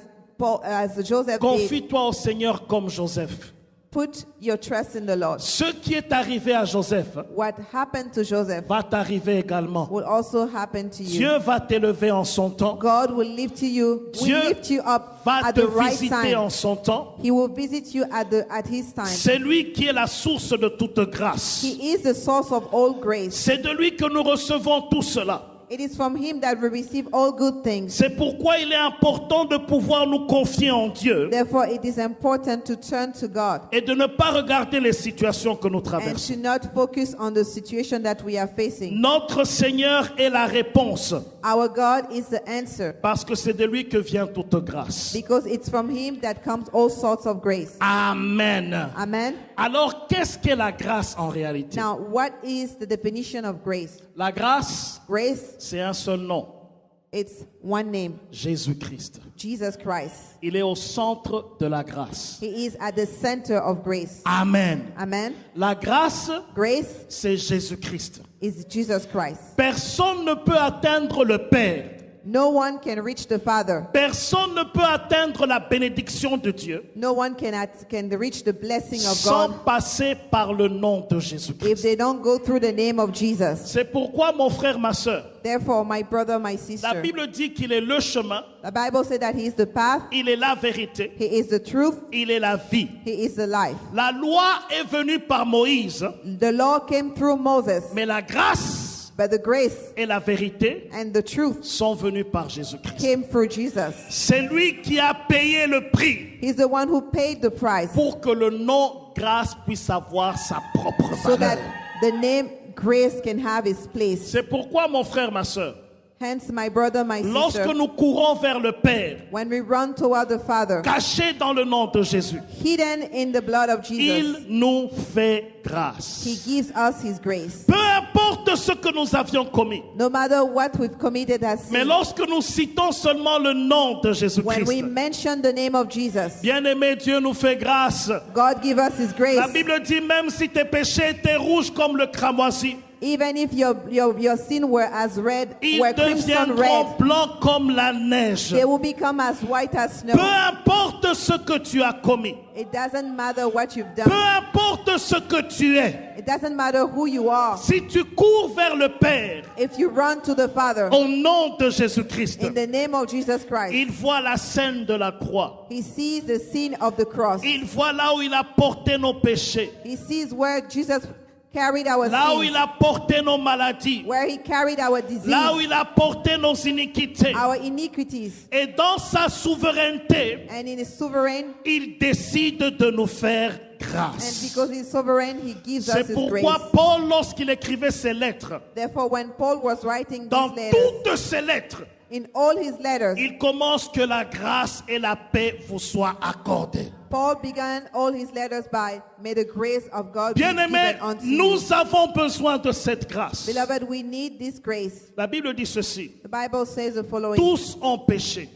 Joseph did. Confie-toi au Seigneur comme Joseph. Put your trust in the Lord. Ce qui est arrivé à Joseph What happened to Joseph va t'arriver également. will also happen to you. Dieu va t'élever en son temps. God will lift you. Dieu Will lift you up va at te the right visiter en time. son temps. He will visit you at His time. C'est lui qui est la source de toute grâce. He is the source of all grace. C'est de lui que nous recevons tout cela. It is from Him that we receive all good things. C'est pourquoi il est important de pouvoir nous confier en Dieu Therefore, it is important to turn to God et de ne pas regarder les situations que nous and traversons. to not focus on the situation that we are facing. Notre Seigneur est la réponse Our God is the answer parce que c'est de lui que vient toute grâce. because it's from Him that comes all sorts of grace. Amen. Amen. Alors, qu'est-ce qu'est la grâce en réalité? Now, what is the definition of grace? La grâce, Grace c'est un seul nom. It's one name, Jésus-Christ. Jesus Christ. Il est au centre de la grâce. He is at the center of grace. Amen. Amen. La grâce, Grace c'est Jésus-Christ. is Jesus Christ. Personne ne peut atteindre le Père. No one can reach the Father. Personne ne peut atteindre la bénédiction de Dieu No one can reach the blessing of sans God passer par le nom de if Jésus-Christ. they don't go through the name of Jesus. C'est pourquoi, mon frère, ma sœur, Therefore, my brother, my la sister, Bible dit qu'il est le chemin, the Bible said that He is the path, il est la vérité, He is the truth, il est la vie. He is the life. La loi est venue par Moïse, The law came through Moses, mais la grâce but the grace et la vérité and the truth sont venues par Jésus-Christ. came through Jesus. C'est lui qui a payé le prix He's the one who paid the price pour que le nom grâce puisse avoir sa propre so valeur. that the name grace can have its place. C'est pourquoi, mon frère, ma sœur, Hence, my brother, my lorsque sister, nous courons vers le Père, when we run toward the Father, cachés dans le nom de Jésus, hidden in the blood of Jesus, il nous fait grâce. He gives us His grace. Peu importe ce que nous avions commis, No matter what we've committed as mais sin, lorsque nous citons seulement le nom de when Jésus-Christ, we mention the name of Jesus, bien-aimé, Dieu nous fait grâce. God give us His La grace. Bible dit même si tes péchés étaient rouges comme le cramoisi, Even if your sin were as red, ils were crimson deviendront red, blancs comme la neige. they will become as white as Peu snow. importe ce que tu as commis, It doesn't matter what you've peu done. importe ce que tu es, It doesn't matter who you are. si tu cours vers le Père If you run to the Father au nom de Jésus-Christ, in the name of Jesus Christ, il voit la scène de la croix. He sees the scene of the cross. Il voit là où il a porté nos péchés, He sees where Jesus carried our là où sins, il a porté nos maladies, where He carried our disease, là où il a porté nos iniquités. our iniquities. Et dans sa souveraineté, And in His sovereign, il décide de nous faire and grâce. because He's sovereign, He gives us C'est His grace. pourquoi Paul, lorsqu'il écrivait ses lettres, Therefore, when Paul was writing dans these letters, toutes ses lettres, in all his letters, il commence que la grâce et la paix vous soient accordées. Paul began all his letters by, may the grace of God be Bien-aimés, given unto you. nous avons besoin de cette grâce. Beloved, we need this grace. La Bible dit ceci: The Bible says the following: tous ont péché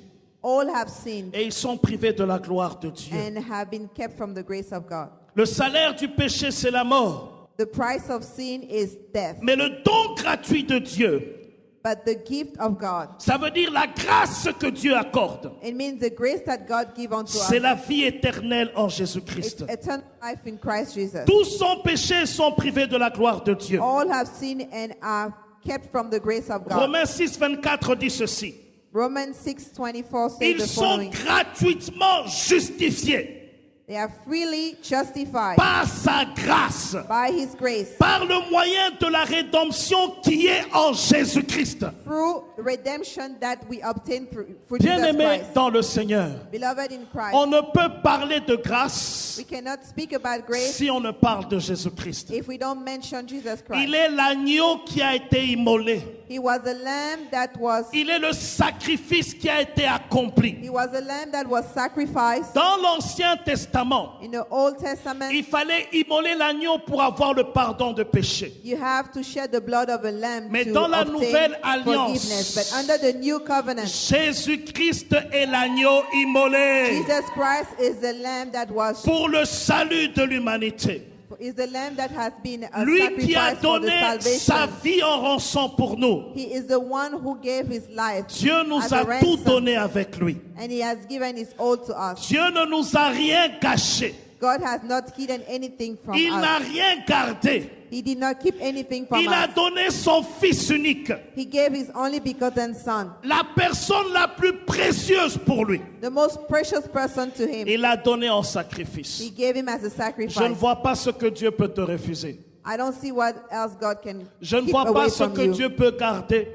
all have sinned et ils sont privés de la gloire de Dieu. and have been kept from the grace of God. Le salaire du péché, c'est la mort. The price of sin is death, Mais le don gratuit de Dieu, but the gift of God, ça veut dire la grâce que Dieu accorde, it means the grace that God gives unto c'est us. la vie éternelle en It's Jésus-Christ. eternal life in Christ Jesus. Tous ont péché et sont privés de la gloire de Dieu. All have sinned and are kept from the grace of God. Romains 6, 24 dit ceci: Romans 6:24 says ils the sont following: gratuitement justifiés they are freely justified par sa grâce, by His grace par le moyen de la rédemption qui est en Jésus-Christ. through the redemption that we obtain through Jesus Bien-aimés Christ. dans le Seigneur, Beloved in Christ, on ne peut parler de grâce we cannot speak about grace si on ne parle de Jésus-Christ. if we don't mention Jesus Christ. Il est l'agneau qui a été immolé. He was the lamb that was Il est le sacrifice qui a été accompli. He was a lamb that was sacrificed Dans l'Ancien Testament, in the Old Testament. il fallait immoler l'agneau pour avoir le pardon de péché. You have to shed the blood of a lamb Mais to dans la obtain nouvelle alliance, forgiveness. But under the new covenant, Jésus-Christ est l'agneau immolé Jesus Christ is the lamb that was pour le salut de l'humanité. is the lamb that has been a Lui qui a sacrifice for the donné sa salvation. vie en rançon pour nous. He is the one who gave his life Dieu nous as a a tout ransom, donné avec lui. and he has given his all to us. Dieu ne nous a rien caché. God has not hidden anything from Il n'a us. rien gardé. He did not keep anything from Il a us. donné son Fils unique, He gave his only begotten son, la personne la plus précieuse pour lui. the most precious person to him. Il l'a donné en He sacrifice. gave him as a Je ne sacrifice. vois pas ce que Dieu peut te refuser. I don't see what else God can Je ne keep vois away pas ce from que you. Dieu peut garder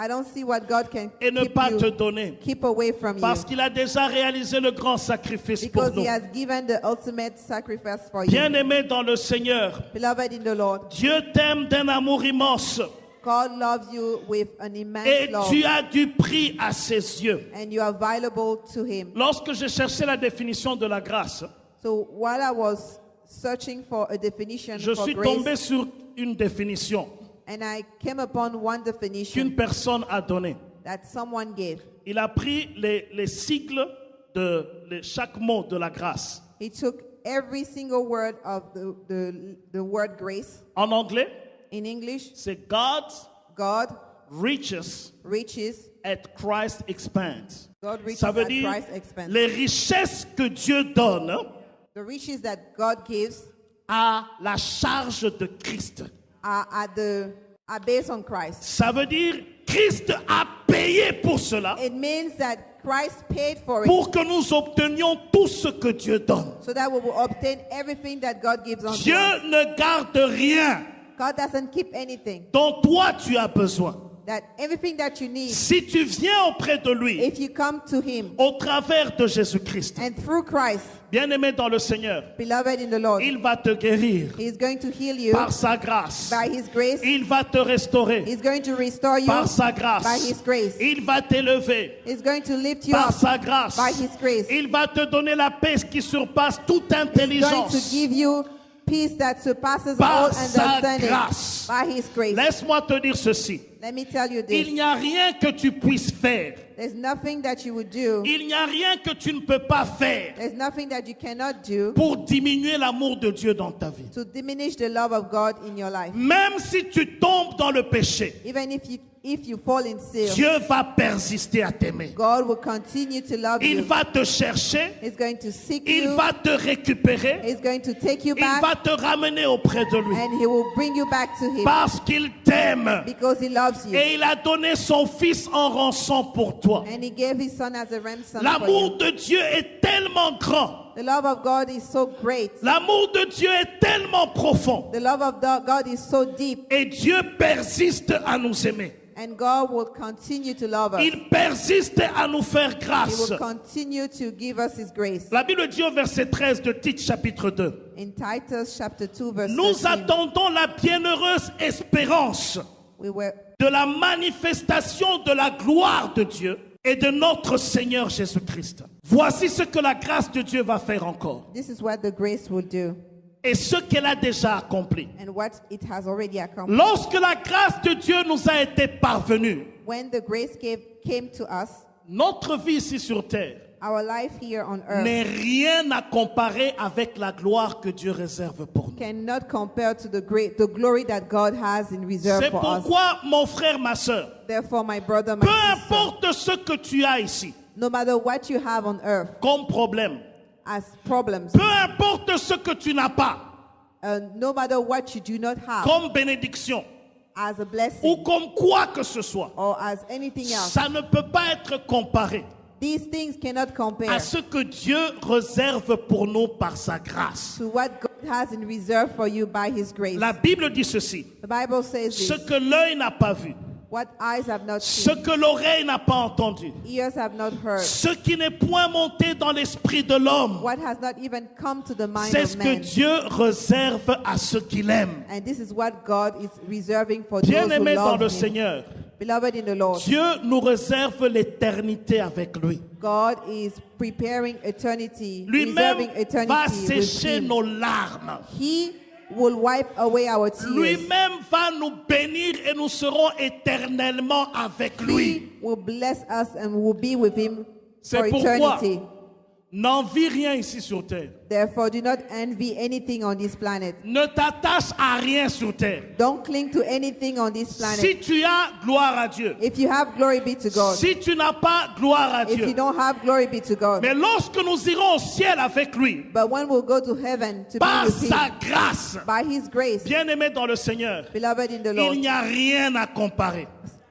I don't see what God can et ne keep, pas te you, donner. keep away from you. Parce qu'il a déjà réalisé le grand sacrifice pour Because nous. he has given the ultimate sacrifice for you. Bien-aimé dans le Seigneur, Beloved in the Lord, Dieu t'aime d'un amour immense God loves you with an immense et love, tu as du prix à ses yeux. and you are valuable to him. Lorsque j'ai cherché la définition de la grâce, So while I was searching for a definition je for suis grace, tombé sur une définition and I came upon one definition qu'une personne a donnée. that someone gave. Il a pris les sigles de chaque mot de la grâce. He took every single word of the word grace. En anglais, In English, c'est God's God riches reaches, at Christ expands. God reaches Ça veut at dire Christ expense. les richesses que Dieu donne The riches that God gives à la charge de Christ. are based on Christ. Ça veut dire Christ a payé pour cela, It means that Christ paid for it pour que nous obtenions tout ce que Dieu donne. so that we will obtain everything that God gives unto Dieu us. ne garde rien God doesn't keep anything. dont toi tu as besoin. That everything that you need, Si tu viens auprès de lui if you come to Him au travers de Jésus-Christ, and through Christ, bien-aimé dans le Seigneur, beloved in the Lord, il va te guérir He is going to heal you par sa grâce. by His grace. Il va te restaurer He's going to restore you par sa by grâce. His grace. Il va t'élever He's going to lift you par up sa grâce. by His grace. Il va te donner la paix qui surpasse toute He's going to intelligence. give you peace that surpasses Par all sa understanding grâce. by His grace. Laisse-moi te dire ceci. Let me tell you Il this. n'y a rien que tu puisses faire. There's nothing that you would do. Il n'y a rien que tu ne peux pas faire There's nothing that you cannot do pour diminuer l'amour de Dieu dans ta vie. to diminish the love of God in your life. Même si tu tombes dans le péché, Even if you fall in sin, Dieu va persister à t'aimer. God will continue to love Il you. va te chercher, He's going to seek il you. va te récupérer, He's going to take you il va back, te ramener auprès de lui. and He will bring you back to Him Parce qu'il t'aime. because He loves you. Et il a donné son fils en rançon pour toi. And He gave His Son as a ransom for L'amour you. de Dieu est tellement grand. The love of God is so great. L'amour de Dieu est tellement profond. The love of God is so deep. Et Dieu persiste à nous aimer. And God will continue to love us. Il persiste à nous faire He grâce. will continue to give us His grace. La Bible dit au verset 13 de Tite chapitre 2. In Titus chapter 2 verse Nous 13, attendons la bienheureuse espérance we were de la manifestation de la gloire de Dieu et de notre Seigneur Jésus-Christ. Voici ce que la grâce de Dieu va faire encore this is what the grace will do et ce qu'elle a déjà accompli. and what it has already accomplished. Lorsque la grâce de Dieu nous a été parvenue, When the grace came to us, notre vie ici sur terre our life here on earth n'est rien à comparer avec la gloire que Dieu réserve pour nous. cannot compare to the glory that God has in reserve C'est for us. pourquoi, mon frère, ma soeur, Therefore, my brother, my peu sister, importe ce que tu as ici no matter what you have on earth comme problème, as problems, peu importe ce que tu n'as pas no matter what you do not have comme bénédiction as a blessing ou comme quoi que ce soit, or as anything else, ça ne peut pas être comparé these things cannot compare à ce que Dieu réserve pour nous par sa grâce. to what God has in reserve for you by His grace. La Bible dit ceci: The Bible says ce this, que l'œil n'a pas vu, what eyes have not ce seen, que l'oreille n'a pas entendu, ears have not heard, ce qui n'est point monté dans l'esprit de l'homme, what has not even come to the mind c'est of ce que man. Dieu réserve à ceux qu'il aime. And this is what God is reserving for those who Bien-aimés dans love le Him. Seigneur, Beloved in the Lord, Dieu nous réserve l'éternité avec lui. God is preparing eternity, Lui-même reserving va eternity with sécher Him. nos larmes. He will wipe away our tears. Lui-même va nous bénir et nous serons éternellement avec lui. He will bless us and will be with Him C'est for pourquoi eternity. n'envie rien ici sur terre. Therefore, do not envy anything on this planet. Ne t'attache à rien sur terre. Don't cling to anything on this planet. Si tu as, gloire à Dieu. If you have, glory be to God. Si tu n'as pas, gloire à If you Dieu. don't have, glory be to God. Mais lorsque nous irons au ciel avec lui, But when we'll go to heaven to be par with sa Him, grâce, by His grace, bien-aimé dans le Seigneur, beloved in the il Lord, n'y a rien à comparer.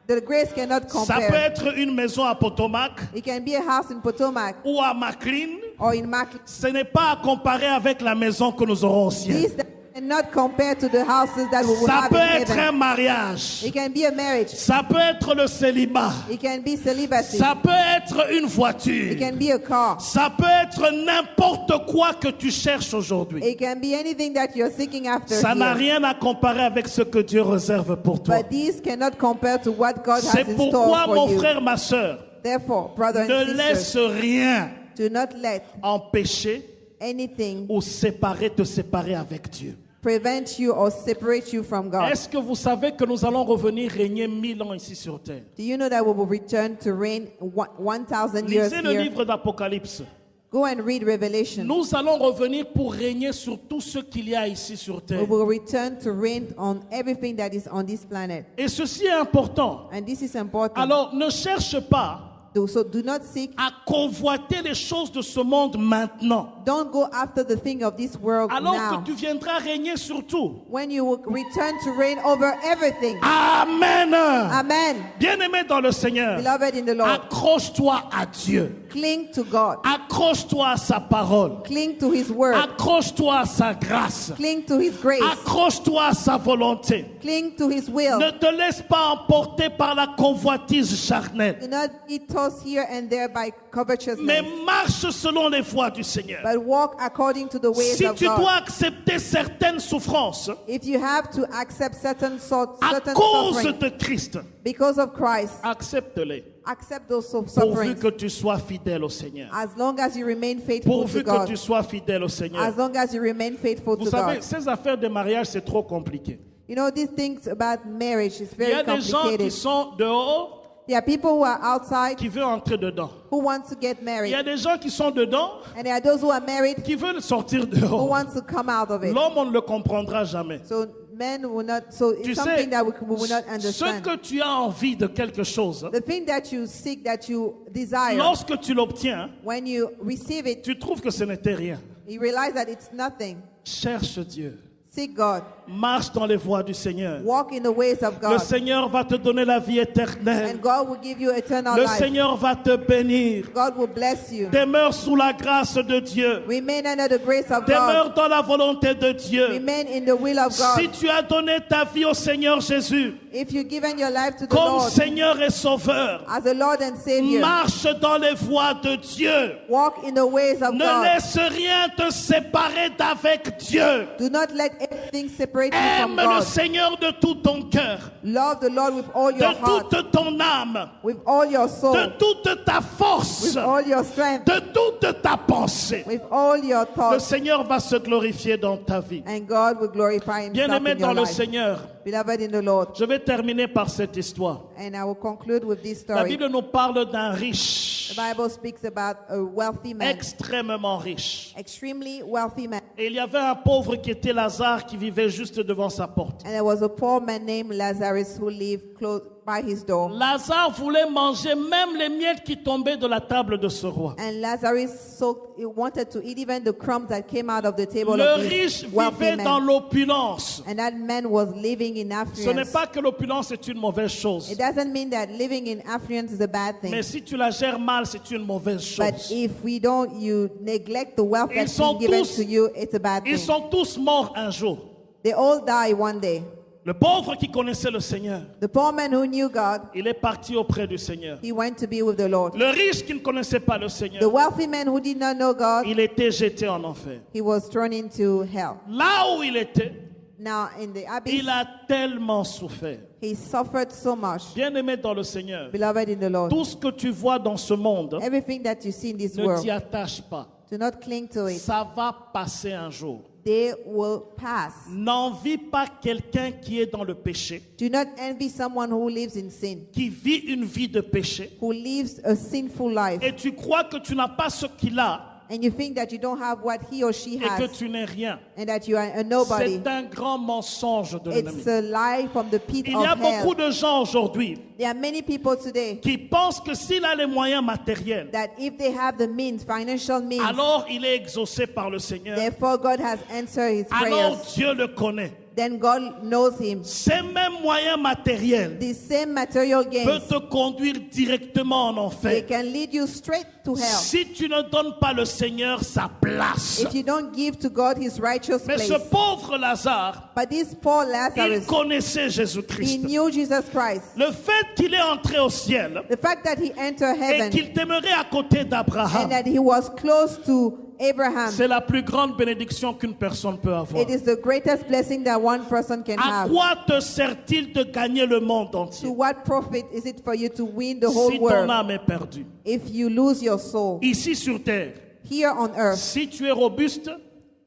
the grace cannot Ça peut compare. être une maison à Potomac It can be a house in Potomac ou à McLean. or in Maclean. Ce n'est pas à comparer avec la maison que nous aurons au ciel. These cannot compare to the houses that we will Ça have peut in être un heaven. mariage. It can be a marriage. Ça peut être le célibat. It can be celibacy. Ça peut être une It voiture. can be a car. Ça peut être n'importe quoi que tu cherches aujourd'hui. It can be anything that you're seeking after Ça n'a here. rien à comparer avec ce que Dieu réserve pour toi. But these cannot compare to what God has C'est in pourquoi, store mon for you. frère, ma soeur, Therefore, brother and ne sister, laisse rien do not let empêcher anything ou te séparer avec Dieu. prevent you or separate you from God. Est-ce que vous savez que nous allons revenir régner 1000 ans ici sur terre? Do you know that we will return to reign 1,000 years Lisez le here? livre d'Apocalypse. Go and read Revelation. Nous allons revenir pour régner sur tout ce qu'il y a ici sur We terre. will return to reign on everything that is on this planet. Et ceci est important. And this is important. Alors ne cherche pas So do not seek, à convoiter les choses de ce monde maintenant. don't go after the thing of this world Alors now. que tu viendras régner sur tout. When you will return to reign over everything. Amen. Amen. Bien-aimé dans le Seigneur, Beloved in the Lord, accroche-toi à Dieu. cling to God. Accroche-toi à sa parole. Cling to His word. Accroche-toi à sa grâce. Cling to His grace. Accroche-toi à sa volonté. Cling to His will. Ne te laisse pas emporter par la convoitise charnelle, Do not be tossed here and there by mais covetousness, marche selon les voies du Seigneur. but walk according to the ways Si of tu God. dois accepter certaines souffrances If you have to accept certain à cause suffering de Christ, because of Christ, accepte-les. accept those Pourvu sufferings que tu sois fidèle au Seigneur. as long as you remain faithful Pourvu to que God. tu sois fidèle au Seigneur. As long as you remain faithful Vous to savez, God. ces affaires de mariage, c'est trop compliqué. You know, these things about marriage is Il y very a des gens qui complicated. sont dehors, There are people who are outside qui veulent entrer dedans. who want to get Il married, y a des gens qui sont dedans, and there are those who are married qui veulent sortir who dehors. want to come out of it. L'homme, on ne le comprendra jamais. So men will not. So Tu it's sais, something that we will not ce understand. que tu as envie de quelque chose, The thing that you seek, that you desire, lorsque tu l'obtiens, when you receive it, tu trouves que ce n'était rien. you realize that it's nothing. Cherche Dieu. Seek God. Marche dans les voies du Seigneur. Walk in the ways of Le God. Seigneur va te donner la vie éternelle. And God will give you eternal Le life. Seigneur va te bénir. God will bless you. Demeure sous la grâce de Dieu. Remain under the grace of Demeure God. dans la volonté de Dieu. Remain in the will of Si God. tu as donné ta vie au Seigneur Jésus If you've given your life to the comme Lord Seigneur et Sauveur, as a Lord and Savior, marche dans les voies de Dieu. walk in the ways of Ne God. laisse rien te séparer d'avec Dieu. Do not let anything separate you Aime from le God. Seigneur de tout ton cœur, Love the Lord with all your de heart, toute ton âme, with all your soul, de toute ta force, with all your strength, de toute ta pensée. with all your Le thoughts, Seigneur va se glorifier dans ta vie. and God will glorify Himself Bien-aimé in your dans le life. Seigneur, Beloved in the Lord, je vais terminer par cette histoire. and I will conclude with this La story. Bible nous parle d'un The riche, Bible speaks about a wealthy man, extrêmement riche. extremely wealthy man, Et il y avait un pauvre qui était Lazare qui vivait juste devant sa porte. and there was a poor man named Lazarus who lived close by his door. Lazare voulait manger même les miettes qui tombaient de la table de ce roi. And Lazarus he wanted to eat even the crumbs that came out of the table Le of riche this wealthy vivait dans man. l'opulence. And that man was living in Ce n'est affluence. pas que l'opulence est une mauvaise chose. It doesn't mean that living in affluence is a bad thing. Mais si tu la gères mal, c'est une mauvaise But chose. if you neglect the wealth Ils that's sont been given tous- to you, it's a bad Ils thing. sont tous morts un jour. They all die one day. Le pauvre qui connaissait le Seigneur, The poor man who knew God, il est parti auprès du Seigneur. he went to be with the Lord. Le riche qui ne connaissait pas le The Seigneur, wealthy man who did not know God, il était jeté en enfer. he was thrown into hell. Là où il était, Now in the abyss, il a tellement souffert. he suffered so much. Bien-aimé dans le Seigneur, Beloved in the Lord, tout ce que tu vois dans ce monde, everything that you see in this ne world, t'y attache pas. do not cling to it. Ça va passer un jour. They will pass. N'envie pas quelqu'un qui est dans le péché, Do not envy someone who lives in sin, qui vit une vie de péché, who lives a sinful life, et tu crois que tu n'as pas ce qu'il a and you think that you don't have what he or she et que has, tu n'es rien. and that you are a nobody. C'est un grand mensonge de l'ennemi. It's a lie from the pit Il y a of beaucoup hell. de gens aujourd'hui There are many people today qui pensent que s'il a les moyens matériels, that if they have the means, financial means, alors il est exaucé par le Seigneur. therefore God has answered his Alors prayers. Dieu le connaît. Then God knows him. Ces mêmes moyens matériels The same material peuvent gains, te conduire directement en they enfer. can lead you straight to hell Si tu ne donnes pas le Seigneur sa place. if you don't give to God his righteous Mais ce place. pauvre Lazare, But this poor il Lazarus, connaissait he Jésus-Christ. knew Jesus Christ. Le fait qu'il est entré au ciel The fact that he entered et heaven qu'il demeurait à côté and d'Abraham, that he was close to Abraham, c'est la plus grande bénédiction qu'une personne peut avoir. it is the greatest blessing that one person can À have. quoi te sert-il de gagner le monde To entier what profit is it for you to win the whole si ton world âme est perdue? if you lose your soul? Ici sur terre, Here on earth, si tu es robuste,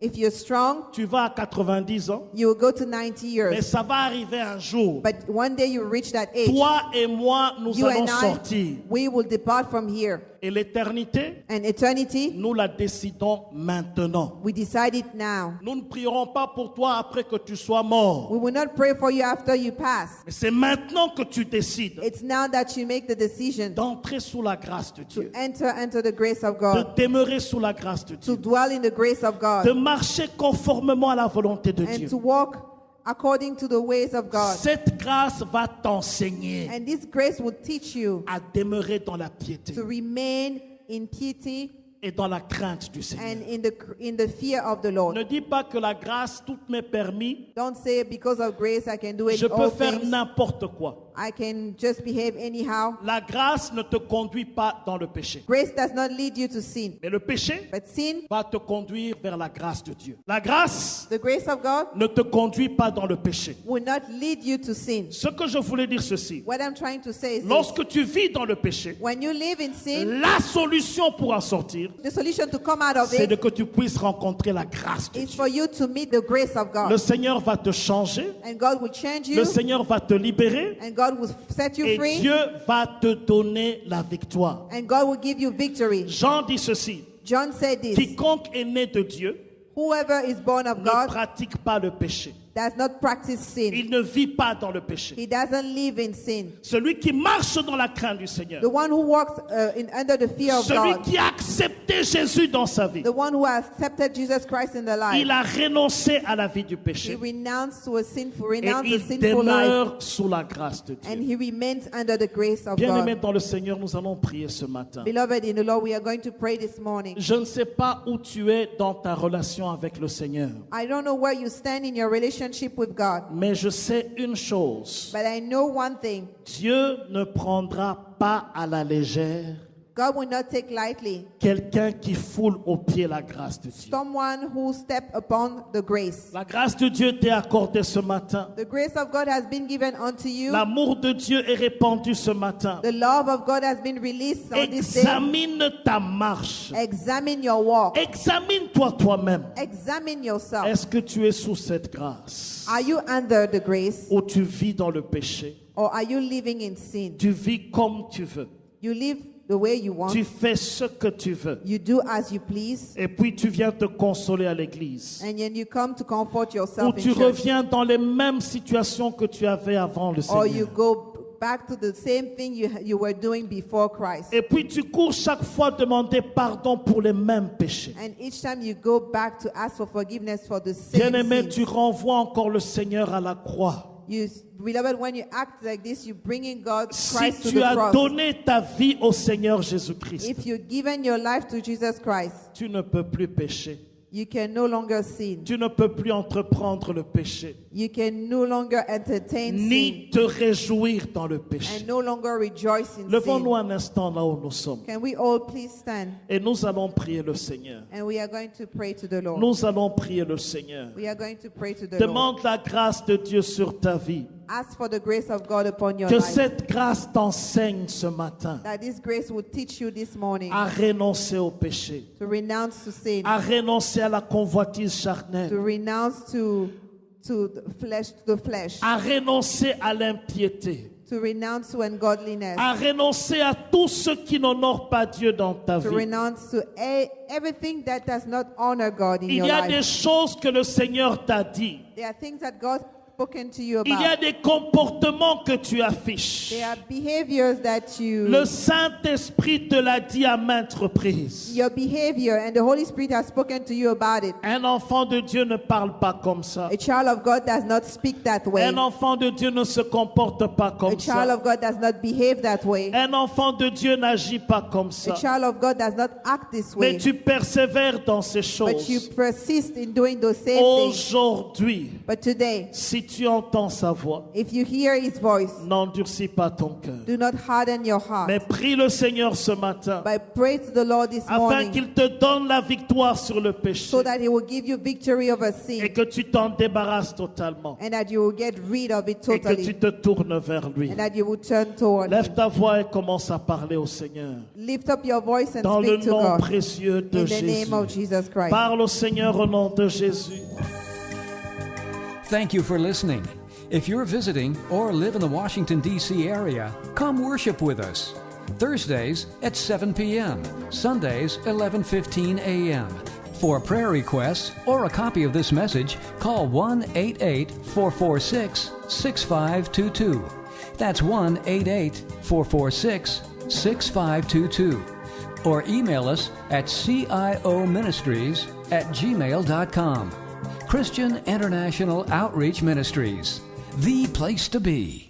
If you're strong, tu vas à 90 ans, you will go to 90 mais years. ça va arriver un jour. But one day you reach that age. Toi et moi, nous You allons and I, sortir. we will depart from here. Et l'éternité, And eternity, nous la décidons maintenant. we decide it now. Nous ne prierons pas pour toi après que tu sois mort. We will not pray for you after you pass. Mais c'est maintenant que tu décides It's now that you make the decision d'entrer sous la grâce de to Dieu, enter the grace of de God, demeurer sous la grâce de to Dieu, dwell in the grace of de God, marcher conformément à la volonté de and Dieu. to walk according to the ways of God. Cette grâce va t'enseigner And this grace will teach you à demeurer dans la piété to remain in piety et dans la crainte du Seigneur. and in the fear of the Ne Lord. dis pas que la grâce, tout m'est permis, Don't say because of grace I can do it je peux all faire things. n'importe quoi. I can just behave anyhow. La grâce ne te conduit pas dans le péché. Grace does not lead you to sin, Mais le péché but sin, va te conduire vers la grâce de Dieu. La grâce the grace of God, ne te conduit pas dans le péché. will not lead you to sin. Ce que je voulais dire ceci, What I'm trying to say is this. lorsque tu vis dans le péché, When you live in sin, la solution pour en sortir, the solution to come out of c'est de it que tu puisses rencontrer la grâce de is Dieu. for you to meet the grace of Le God. Seigneur va te changer, And God will change le you, Seigneur va te libérer and God will set you et free, Dieu va te donner la victoire. and God will give you victory. Jean dit ceci, John said this, quiconque est né de Dieu whoever is born of ne God pratique pas le péché. does not practice sin. Il ne vit pas dans le péché. He doesn't live in sin. Celui qui marche dans la crainte du Seigneur, The one who walks under the fear of celui God, qui a accepté Jésus dans sa vie, the one who accepted Jesus Christ in the life, il a renoncé à la vie du he péché renounced to a sinful, et renounced a il sinful life, demeure sous la grâce de and Dieu. he remains under the grace of Bien-aimés God. dans le Seigneur, nous allons prier ce matin. Beloved in the Lord, we are going to pray this morning. Je ne sais pas où tu es dans ta relation avec le Seigneur, I don't know where you stand in your relationship with God, mais je sais une chose. but I know one thing. Dieu ne prendra pas à la légère God will not take lightly quelqu'un qui foule aux pieds la grâce de Dieu. someone who stepped upon the grace. La grâce de Dieu t'est accordée ce matin. The grace of God has been given unto you. L'amour de Dieu est répandu ce matin. The love of God has been released on this day. Examine ta marche. Examine your walk. Examine-toi toi-même. Examine yourself. Est-ce que tu es sous cette grâce Are you under the grace, ou tu vis dans le péché? or are you living in sin? Tu vis comme tu veux. You live the way you want. Tu fais ce que tu veux. You do as you please. Et puis tu viens te consoler à l'église. And then you come to comfort Ou yourself tu in church. reviens dans les mêmes situations que tu avais avant le Or you Seigneur. go back to the same thing you were doing before Christ. Et puis tu cours chaque fois demander pardon pour les mêmes péchés. And each time you go back to ask for forgiveness for the same Bien-aimé, sins. tu renvoies encore le Seigneur à la croix. Beloved, when you act like this, you bring in God Si Christ to tu the as cross. donné ta vie au Seigneur Jésus-Christ, If you've given your life to Jesus Christ, tu ne peux plus pécher. you can no longer sin. Tu ne peux plus entreprendre le péché, You can no longer entertain sin ni te réjouir dans le and péché. no longer rejoice in Levons-nous sin. un instant là où nous sommes Can we all please stand? et nous allons prier le Seigneur. And we are going to pray to the Lord. Nous allons prier le Seigneur. We are going to pray to the Lord. Demande la grâce de Dieu sur ta vie. Ask for the grace of God upon your Que life. cette grâce t'enseigne ce matin That this grace will teach you this morning à renoncer au péché, to renounce to sin, à renoncer à la convoitise to charnelle, renounce to the flesh, à renoncer à l'impiété, to renounce to ungodliness, à renoncer à tout ce qui n'honore pas Dieu dans ta to vie. renounce to everything that does not honor God in Il your y a des life. choses que le Seigneur t'a dit. There are things that God spoken to you Il y a about. des comportements que tu affiches. There are behaviors that Le Saint-Esprit te l'a dit à maintes reprises. your behavior, and the Holy Spirit has spoken to you about it. Un enfant de Dieu ne parle pas comme ça. A child of God does not speak that way. Un enfant de Dieu ne se comporte pas A comme child ça. of God does not behave that way. Un enfant de Dieu n'agit pas comme ça. A child of God does not act this Mais way. tu persévères dans ces But you choses. persist in doing those same things. Aujourd'hui, But today, si tu entends sa voix, If you hear his voice, n'endurcis pas ton cœur. do not harden your heart. Mais prie le Seigneur ce matin But pray to the Lord this afin morning qu'il te donne la victoire sur le péché so that he will give you victory over et sin que tu t'en débarrasses totalement and that you will get rid of it et que tu totally te tournes vers lui. and that you will turn toward Lève him. ta voix et commence à parler au Seigneur. Lift up your voice and Dans le speak to nom God précieux de in the name of Jésus. Jesus Christ. Parle au Seigneur au nom de Jésus. Thank you for listening. If you're visiting or live in the Washington, D.C. area, come worship with us. Thursdays at 7 p.m., Sundays 11:15 a.m. For prayer requests or a copy of this message, call 1-88-446-6522. That's 1-88-446-6522. Or email us at cioministries@gmail.com. Christian International Outreach Ministries, the place to be.